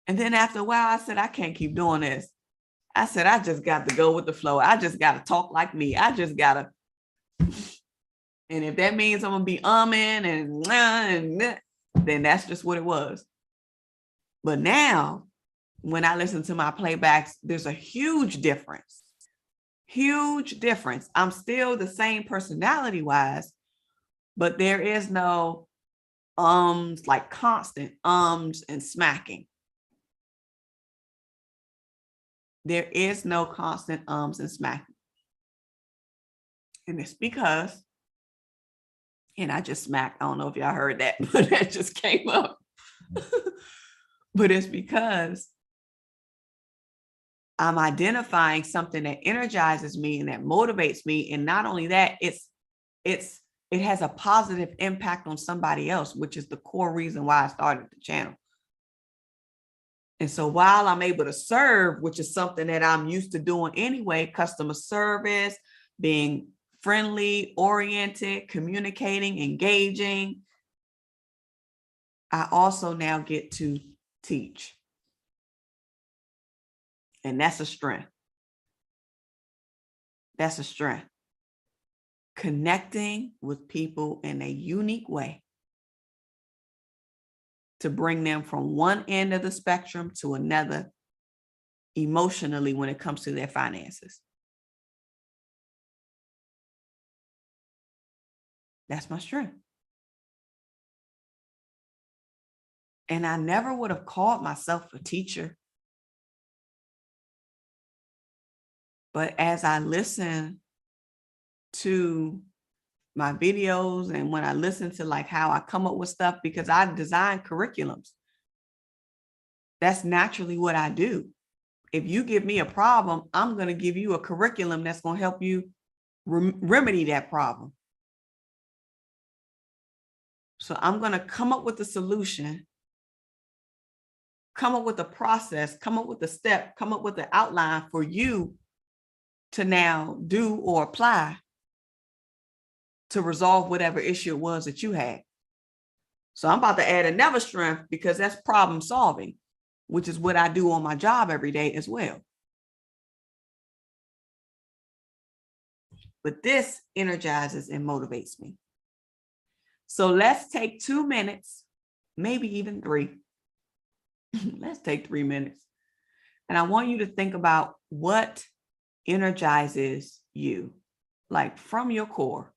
And then after a while, I said, I can't keep doing this. I said, I just got to go with the flow. I just got to talk like me. I just got to. And if that means I'm going to be and then that's just what it was. But now, when I listen to my playbacks, there's a huge difference. Huge difference. I'm still the same personality-wise, but there is no like constant ums and smacking. There is no constant ums and smacking. And it's because, and I just smacked, I don't know if y'all heard that, but that just came up. But it's because I'm identifying something that energizes me and that motivates me. And not only that, it has a positive impact on somebody else, which is the core reason why I started the channel. And so while I'm able to serve, which is something that I'm used to doing anyway, customer service, being friendly, oriented, communicating, engaging, I also now get to teach. And that's a strength. That's a strength. Connecting with people in a unique way to bring them from one end of the spectrum to another emotionally when it comes to their finances. That's my strength. And I never would have called myself a teacher. But as I listen to my videos and when I listen to like how I come up with stuff, because I design curriculums, that's naturally what I do. If you give me a problem, I'm going to give you a curriculum that's going to help you remedy that problem. So I'm going to come up with a solution, come up with a process, come up with a step, come up with an outline for you to now do or apply to resolve whatever issue it was that you had. So I'm about to add another strength because that's problem solving, which is what I do on my job every day as well. But this energizes and motivates me. So let's take 2 minutes, maybe even 3. Let's take 3 minutes. And I want you to think about what energizes you, like from your core.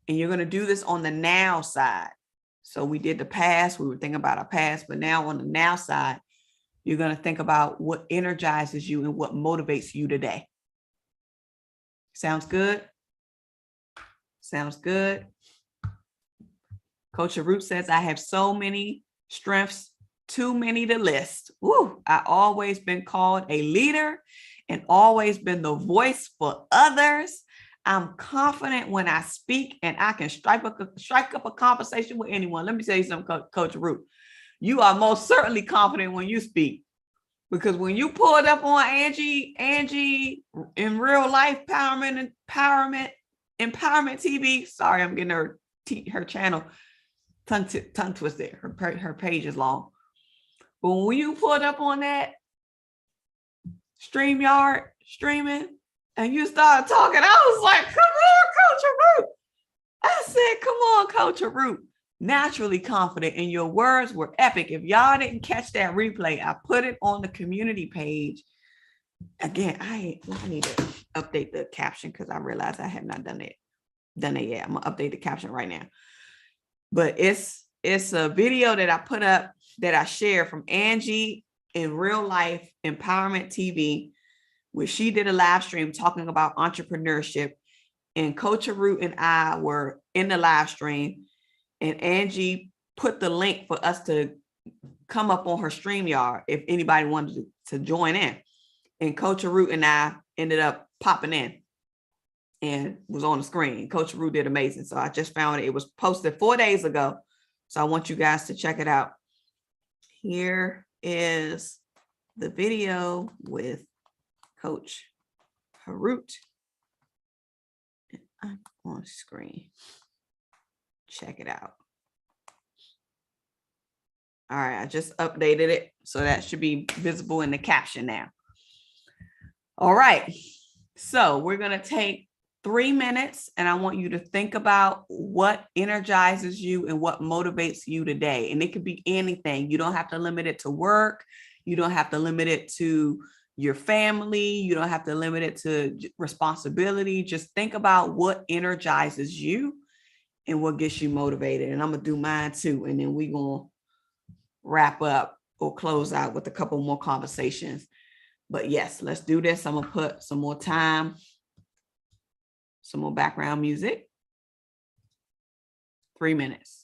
And you're going to do this on the now side. So we did the past, we were thinking about our past, but now on the now side, you're going to think about what energizes you and what motivates you today. Sounds good? Sounds good. Coach Root says, I have so many strengths, too many to list. Woo, I always been called a leader and always been the voice for others. I'm confident when I speak and I can strike up a conversation with anyone. Let me tell you something, Coach Root. You are most certainly confident when you speak, because when you pulled up on Angie in real life, empowerment TV. Sorry, I'm getting her channel tongue twisted. Her page is long. But when you pulled up on that StreamYard streaming and you started talking, I was like, come on, Coach Root. I said, come on, Coach Root. Naturally confident, and your words were epic. If y'all didn't catch that replay, I put it on the community page. Again, I need to update the caption because I realized I have not done it yet. I'm gonna update the caption right now. But it's a video that I put up that I shared from Angie in Real Life Empowerment TV, where she did a live stream talking about entrepreneurship. And Coach Root and I were in the live stream, and Angie put the link for us to come up on her StreamYard if anybody wanted to join in. And Coach Root and I ended up popping in and was on the screen. Coach Root did amazing. So I just found it. It was posted 4 days ago. So I want you guys to check it out. Here is the video with Coach Root. I'm on screen. Check it out. All right, I just updated it, so that should be visible in the caption now. All right, so we're going to take 3 minutes, and I want you to think about what energizes you and what motivates you today. And it could be anything. You don't have to limit it to work. You don't have to limit it to your family. You don't have to limit it to responsibility. Just think about what energizes you and what gets you motivated. And I'm going to do mine too. And then we're going to wrap up or close out with a couple more conversations. But yes, let's do this. I'm going to put some more time, some more background music. 3 minutes.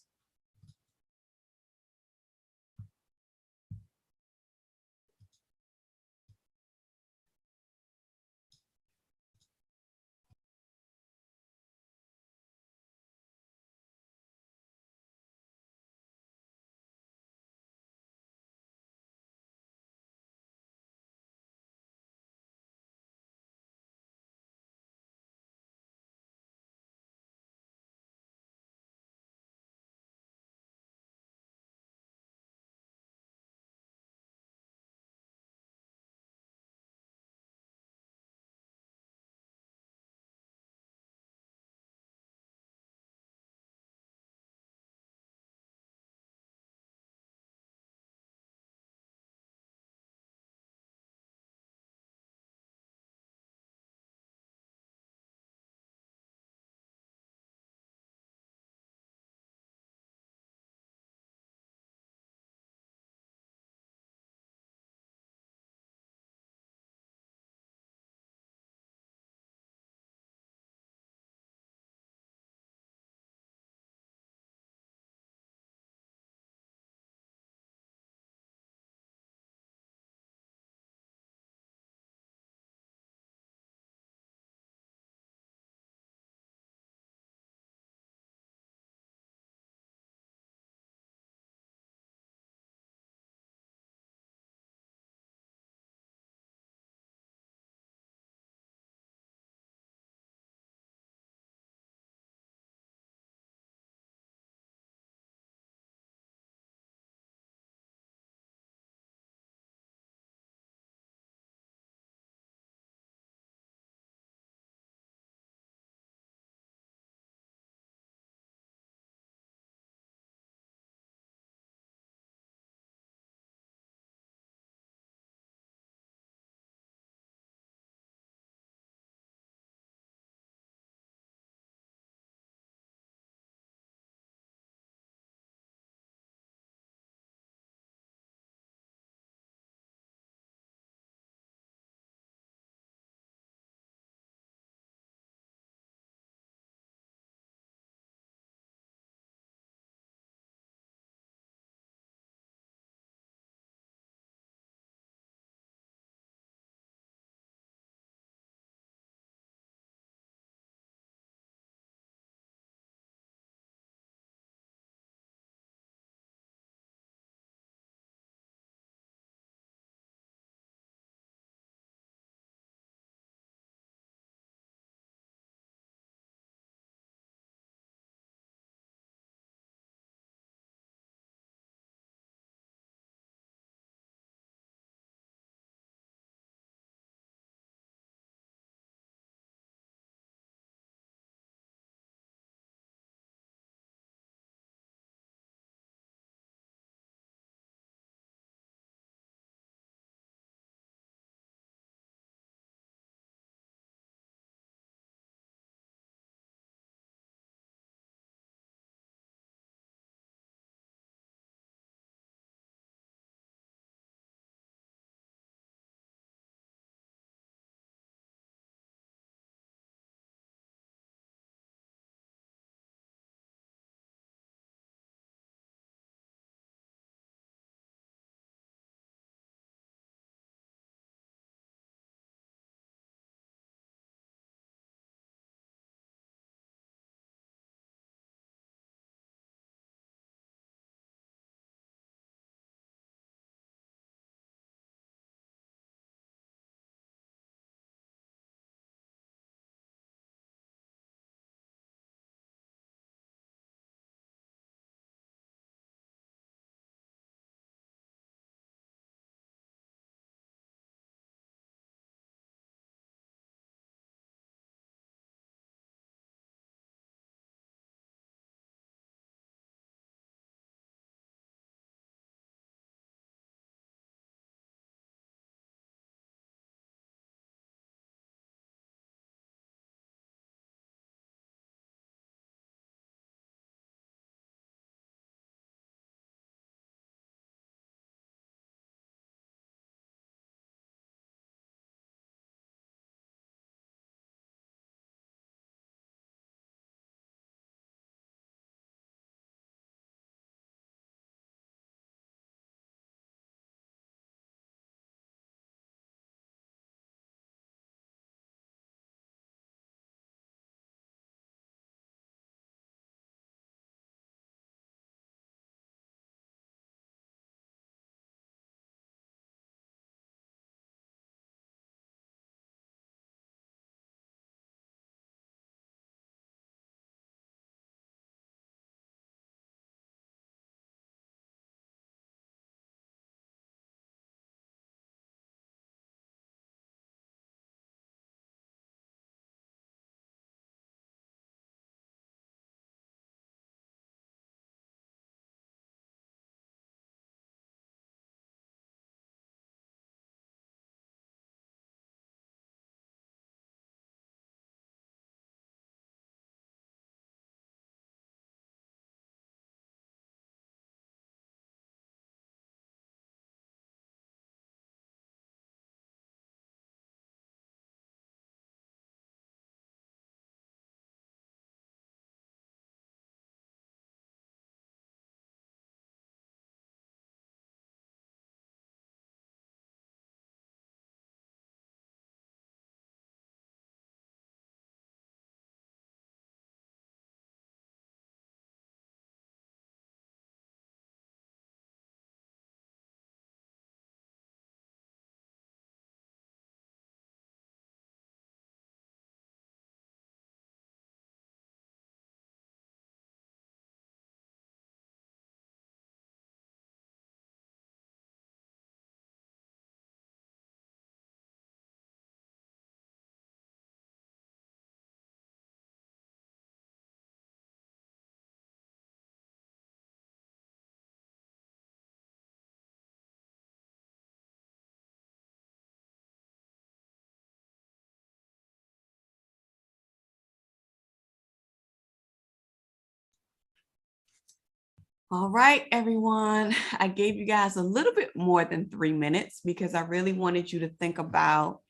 All right, everyone. I gave you guys a little bit more than 3 minutes because I really wanted you to think about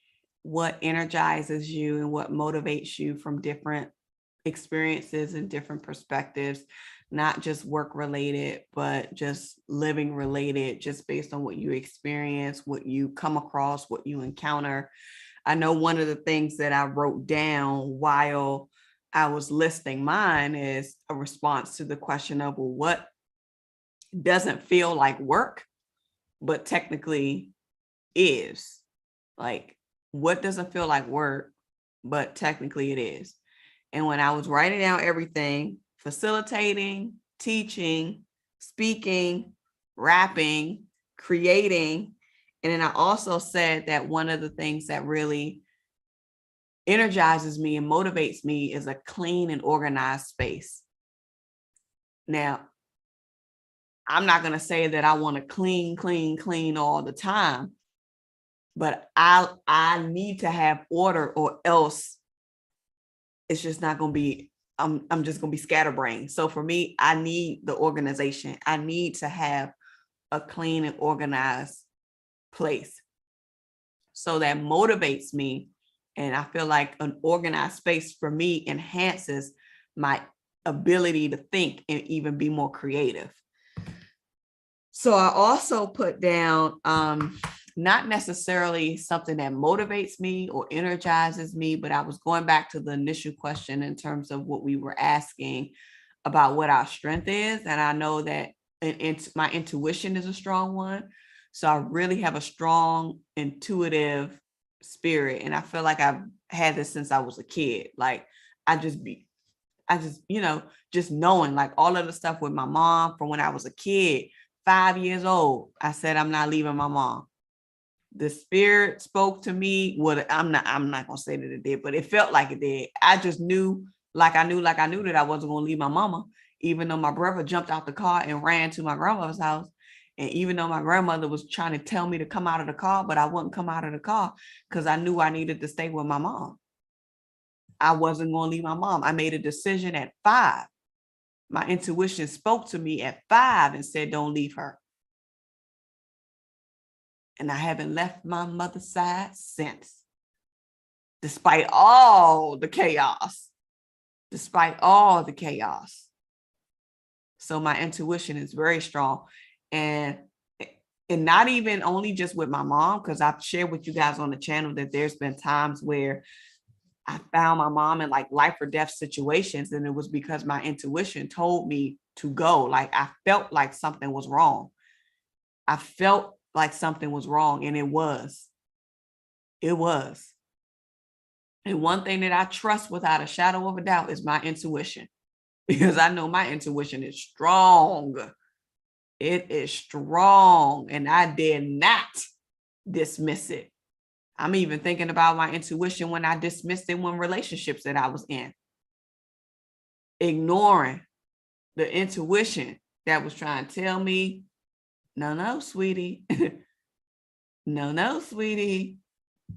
what energizes you and what motivates you from different experiences and different perspectives, not just work related, but just living related, just based on what you experience, what you come across, what you encounter. I know one of the things that I wrote down while I was listing mine is a response to the question of, well, what doesn't feel like work, but technically is? Like, what doesn't feel like work, but technically it is? And when I was writing down everything, facilitating, teaching, speaking, rapping, creating, and then I also said that one of the things that really energizes me and motivates me is a clean and organized space. Now, I'm not going to say that I want to clean all the time, but I need to have order, or else it's just not going to be, I'm just going to be scatterbrained. So for me, I need the organization. I need to have a clean and organized place. So that motivates me. And I feel like an organized space for me enhances my ability to think and even be more creative. So I also put down not necessarily something that motivates me or energizes me, but I was going back to the initial question in terms of what we were asking about what our strength is. And I know that my intuition is a strong one. So I really have a strong intuitive spirit. And I feel like I've had this since I was a kid. Like just knowing, like, all of the stuff with my mom from when I was a kid, 5 years old, I said, I'm not leaving my mom. The spirit spoke to me. I'm not going to say that it did, but it felt like it did. I just knew, like I knew that I wasn't going to leave my mama, even though my brother jumped out the car and ran to my grandmother's house. And even though my grandmother was trying to tell me to come out of the car, but I wouldn't come out of the car because I knew I needed to stay with my mom. I wasn't going to leave my mom. I made a decision at 5. My intuition spoke to me at 5 and said, don't leave her. And I haven't left my mother's side since, despite all the chaos. So my intuition is very strong. And not even only just with my mom, because I've shared with you guys on the channel that there's been times where I found my mom in like life or death situations, and it was because my intuition told me to go. Like, I felt like something was wrong. And it was. And one thing that I trust without a shadow of a doubt is my intuition, because I know my intuition is strong. It is strong, and I dare not dismiss it. I'm even thinking about my intuition when I dismissed it when relationships that I was in, ignoring the intuition that was trying to tell me, no, sweetie. No, sweetie.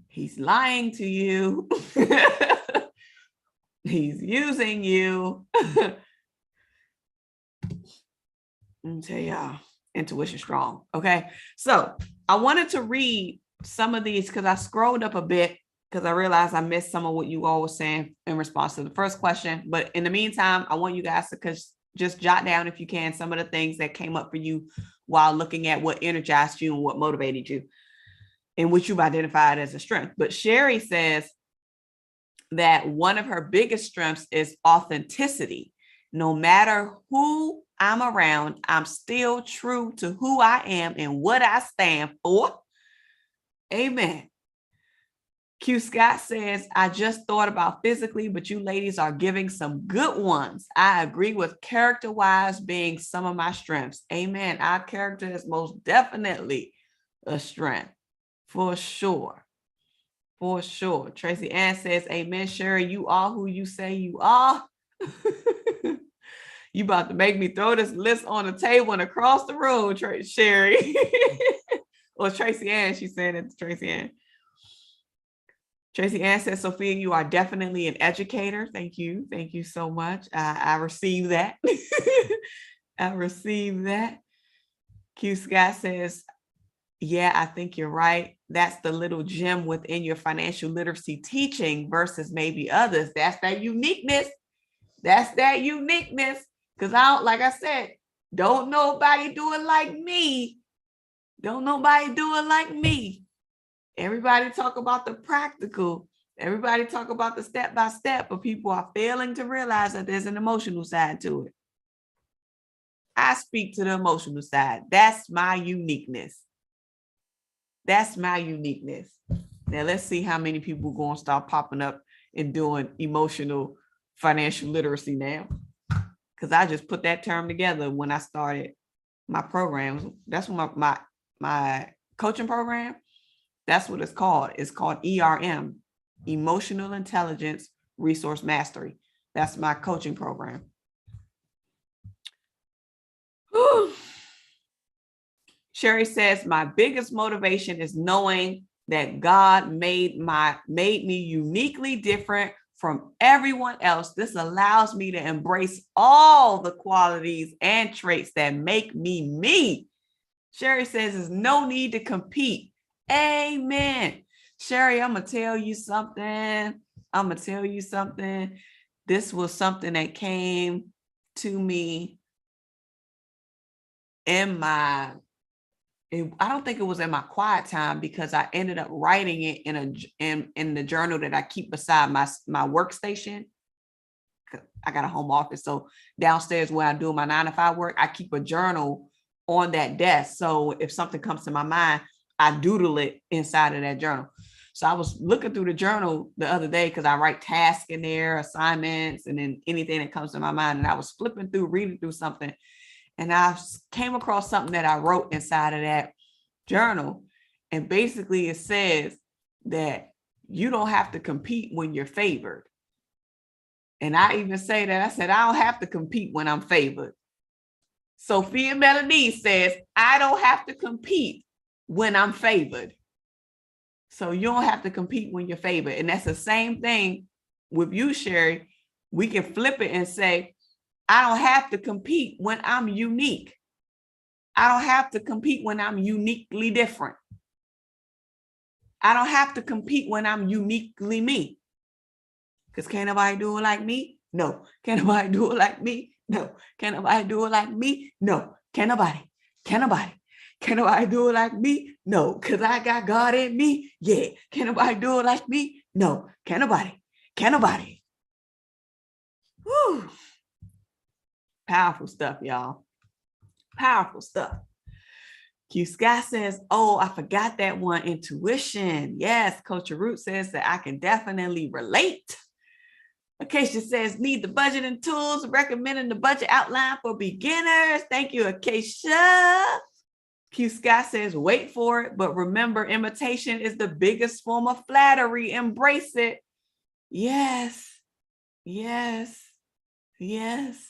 He's lying to you. He's using you. Let me tell y'all, intuition strong. Okay. So I wanted to read some of these because I scrolled up a bit because I realized I missed some of what you all were saying in response to the first question. But in the meantime, I want you guys to just jot down, if you can, some of the things that came up for you while looking at what energized you and what motivated you and what you've identified as a strength. But Sherry says that one of her biggest strengths is authenticity. No matter who I'm around, I'm still true to who I am and what I stand for. Amen. Q Scott says, I just thought about physically, but you ladies are giving some good ones. I agree with character-wise being some of my strengths. Amen. Our character is most definitely a strength. For sure. Tracy Ann says, amen, Sherry, you are who you say you are. You about to make me throw this list on the table and across the room, Sherry. Or Tracy Ann, she's saying it to Tracy Ann. Tracy Ann says, Sophia, you are definitely an educator. Thank you. Thank you so much. I received that. I received that. Q Scott says, yeah, I think you're right. That's the little gem within your financial literacy teaching versus maybe others. That's that uniqueness. That's that uniqueness. Because I don't, like I said, don't nobody do it like me. Don't nobody do it like me. Everybody talk about the practical. Everybody talk about the step-by-step, but people are failing to realize that there's an emotional side to it. I speak to the emotional side. That's my uniqueness. That's my uniqueness. Now let's see how many people are going to start popping up and doing emotional financial literacy now. Because I just put that term together when I started my programs. That's what my coaching program, that's what it's called. It's called ERM, Emotional Intelligence Resource Mastery. That's my coaching program. Whew. Sherry says, my biggest motivation is knowing that God made me uniquely different from everyone else. This allows me to embrace all the qualities and traits that make me me. Sherry says, there's no need to compete. Amen. Sherry, I'm going to tell you something. This was something that came to me I don't think it was in my quiet time, because I ended up writing it in the journal that I keep beside my workstation. I got a home office, so downstairs where I do my 9-to-5 work, I keep a journal on that desk. So if something comes to my mind, I doodle it inside of that journal. So I was looking through the journal the other day, because I write tasks in there, assignments, and then anything that comes to my mind. And I was flipping through, reading through something. And I came across something that I wrote inside of that journal. And basically it says that you don't have to compete when you're favored. And I even say that, I said, I don't have to compete when I'm favored. Sophia Melonē says, I don't have to compete when I'm favored. So you don't have to compete when you're favored. And that's the same thing with you, Sherry. We can flip it and say, I don't have to compete when I'm unique. I don't have to compete when I'm uniquely different. I don't have to compete when I'm uniquely me. Because can't nobody do it like me? No. Can't nobody do it like me? No. Can't nobody do it like me? No. Can't nobody. Can't nobody. Can't nobody do it like me? No. Because I got God in me? Yeah. Can't nobody do it like me? No. Can't nobody. Can't nobody. Woo. Powerful stuff, y'all. Powerful stuff. Q Scott says, oh, I forgot that one, intuition. Yes, Coach Root says that I can definitely relate. Acacia says, need the budgeting tools, recommending the budget outline for beginners. Thank you, Acacia. Q Scott says, wait for it, but remember, imitation is the biggest form of flattery. Embrace it. Yes, yes, yes.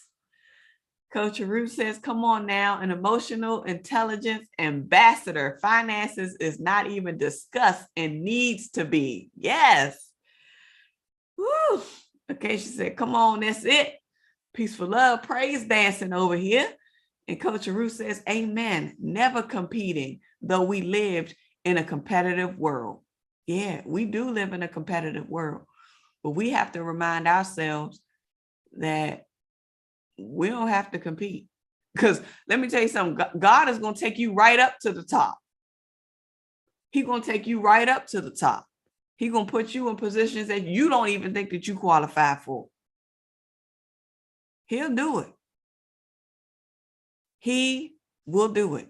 Coach Root says, come on now, an emotional intelligence ambassador. Finances is not even discussed and needs to be. Yes. Woo. Okay, she said, come on, that's it. Peaceful love, praise dancing over here. And Coach Root says, amen. Never competing, though we lived in a competitive world. Yeah, we do live in a competitive world, but we have to remind ourselves that we don't have to compete. Because let me tell you something, God is going to take you right up to the top. He's going to take you right up to the top. He's going to put you in positions that you don't even think that you qualify for. He'll do it. He will do it.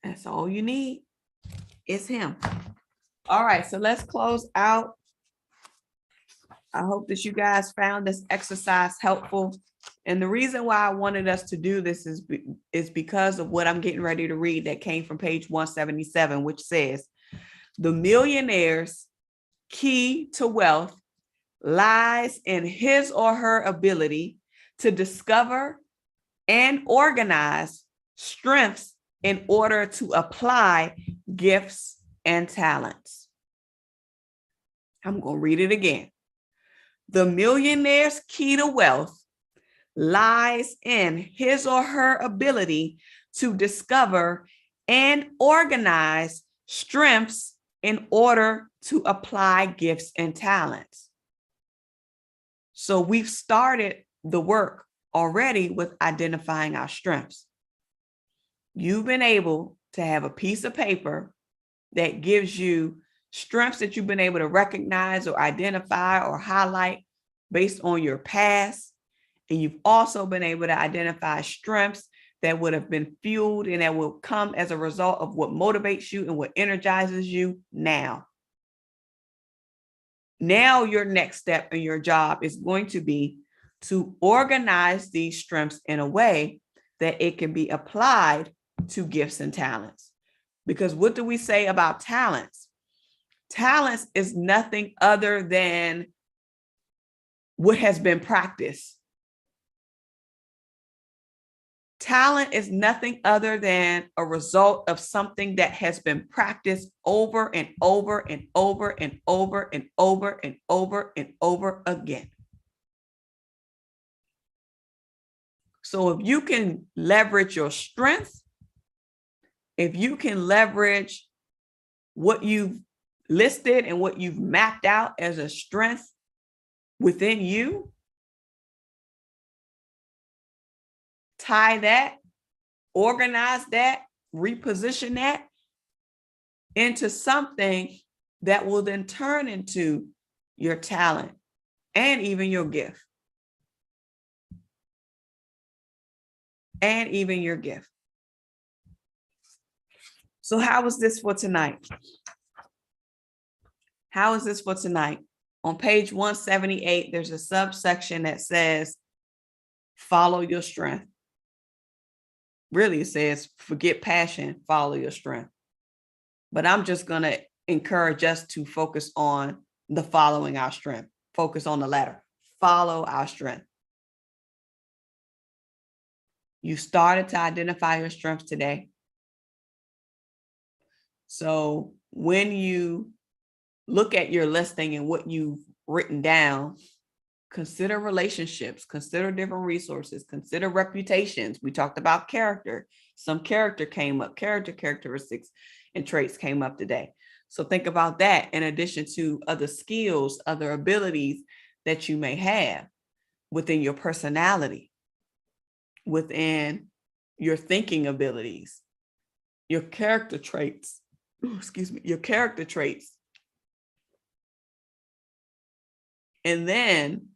That's all you need. It's him. All right, so let's close out. I hope that you guys found this exercise helpful. And the reason why I wanted us to do this is because of what I'm getting ready to read that came from page 177, which says, the millionaire's key to wealth lies in his or her ability to discover and organize strengths in order to apply gifts and talents. I'm going to read it again. The millionaire's key to wealth lies in his or her ability to discover and organize strengths in order to apply gifts and talents. So we've started the work already with identifying our strengths. You've been able to have a piece of paper that gives you strengths that you've been able to recognize or identify or highlight based on your past. And you've also been able to identify strengths that would have been fueled and that will come as a result of what motivates you and what energizes you now. Now your next step in your job is going to be to organize these strengths in a way that it can be applied to gifts and talents. Because what do we say about talents? Talents is nothing other than what has been practiced. Talent is nothing other than a result of something that has been practiced over and over and over and over and over and over and over again. So if you can leverage your strengths, if you can leverage what you've listed and what you've mapped out as a strength within you, tie that, organize that, reposition that into something that will then turn into your talent and even your gift. And even your gift. So how is this for tonight? How is this for tonight? On page 178, there's a subsection that says, follow your strength. Really, it says, forget passion, follow your strength. But I'm just going to encourage us to focus on the following our strength. Focus on the latter. Follow our strength. You started to identify your strengths today. So when you look at your listing and what you've written down, consider relationships, consider different resources, consider reputations. We talked about character. Some character came up, characteristics and traits came up today. So think about that in addition to other skills, other abilities that you may have within your personality, within your thinking abilities, your character traits, your character traits. And then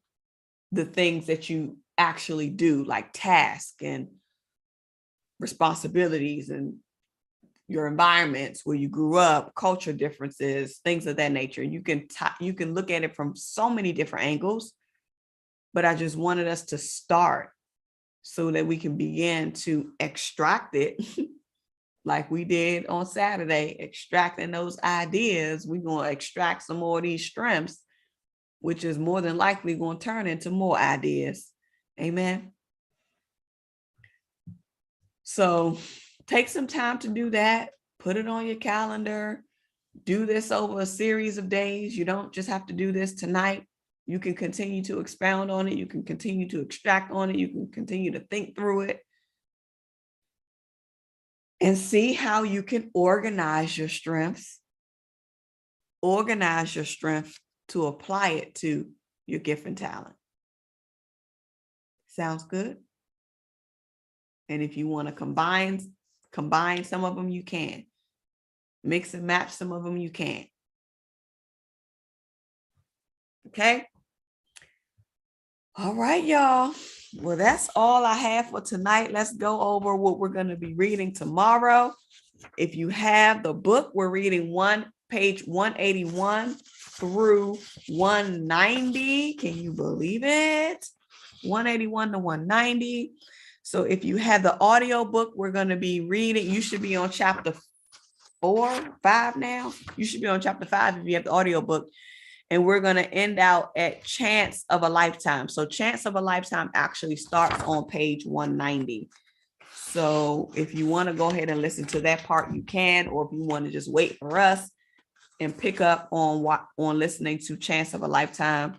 the things that you actually do, like tasks and responsibilities and your environments where you grew up, culture differences, things of that nature. You can look at it from so many different angles, but I just wanted us to start so that we can begin to extract it like we did on Saturday, extracting those ideas. We're going to extract some more of these strengths, which is more than likely going to turn into more ideas. Amen. So take some time to do that. Put it on your calendar. Do this over a series of days. You don't just have to do this tonight. You can continue to expound on it. You can continue to extract on it. You can continue to think through it and see how you can organize your strengths. Organize your strength to apply it to your gift and talent. Sounds good? And if you want to combine some of them, you can. Mix and match some of them, you can. Okay? All right, y'all. Well, that's all I have for tonight. Let's go over what we're going to be reading tomorrow. If you have the book, we're reading page 181 through 190. Can you believe it? 181 to 190. So if you have the audio book, we're going to be reading. You should be on chapter 5 now. You should be on chapter 5 if you have the audio book. And we're going to end out at Chance of a Lifetime. So Chance of a Lifetime actually starts on page 190. So if you want to go ahead and listen to that part, you can, or if you want to just wait for us and pick up on listening to Chance of a Lifetime,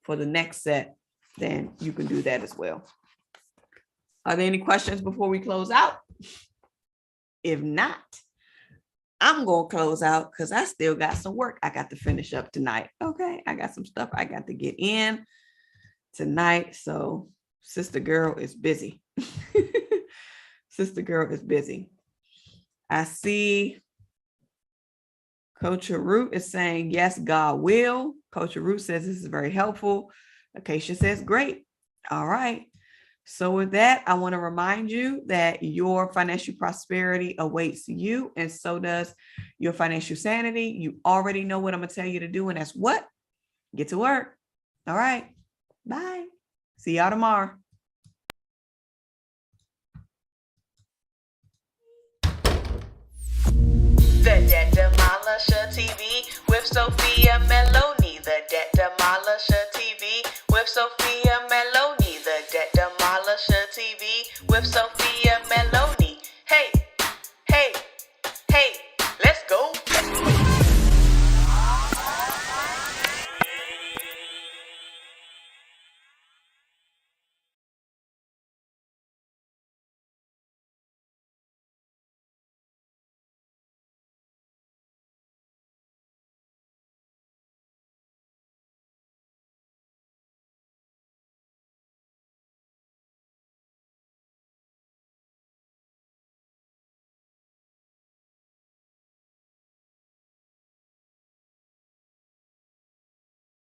for the next set, then you can do that as well. Are there any questions before we close out? If not, I'm going to close out because I still got some work I got to finish up tonight. Okay, I got some stuff I got to get in tonight. So sister girl is busy. Sister girl is busy. I see Coach Root is saying, yes, God will. Coach Root says this is very helpful. Acacia says, great. All right. So with that, I want to remind you that your financial prosperity awaits you, and so does your financial sanity. You already know what I'm going to tell you to do, and that's what? Get to work. All right. Bye. See y'all tomorrow. The Debt Demolisher TV with Sophia Melone, the Debt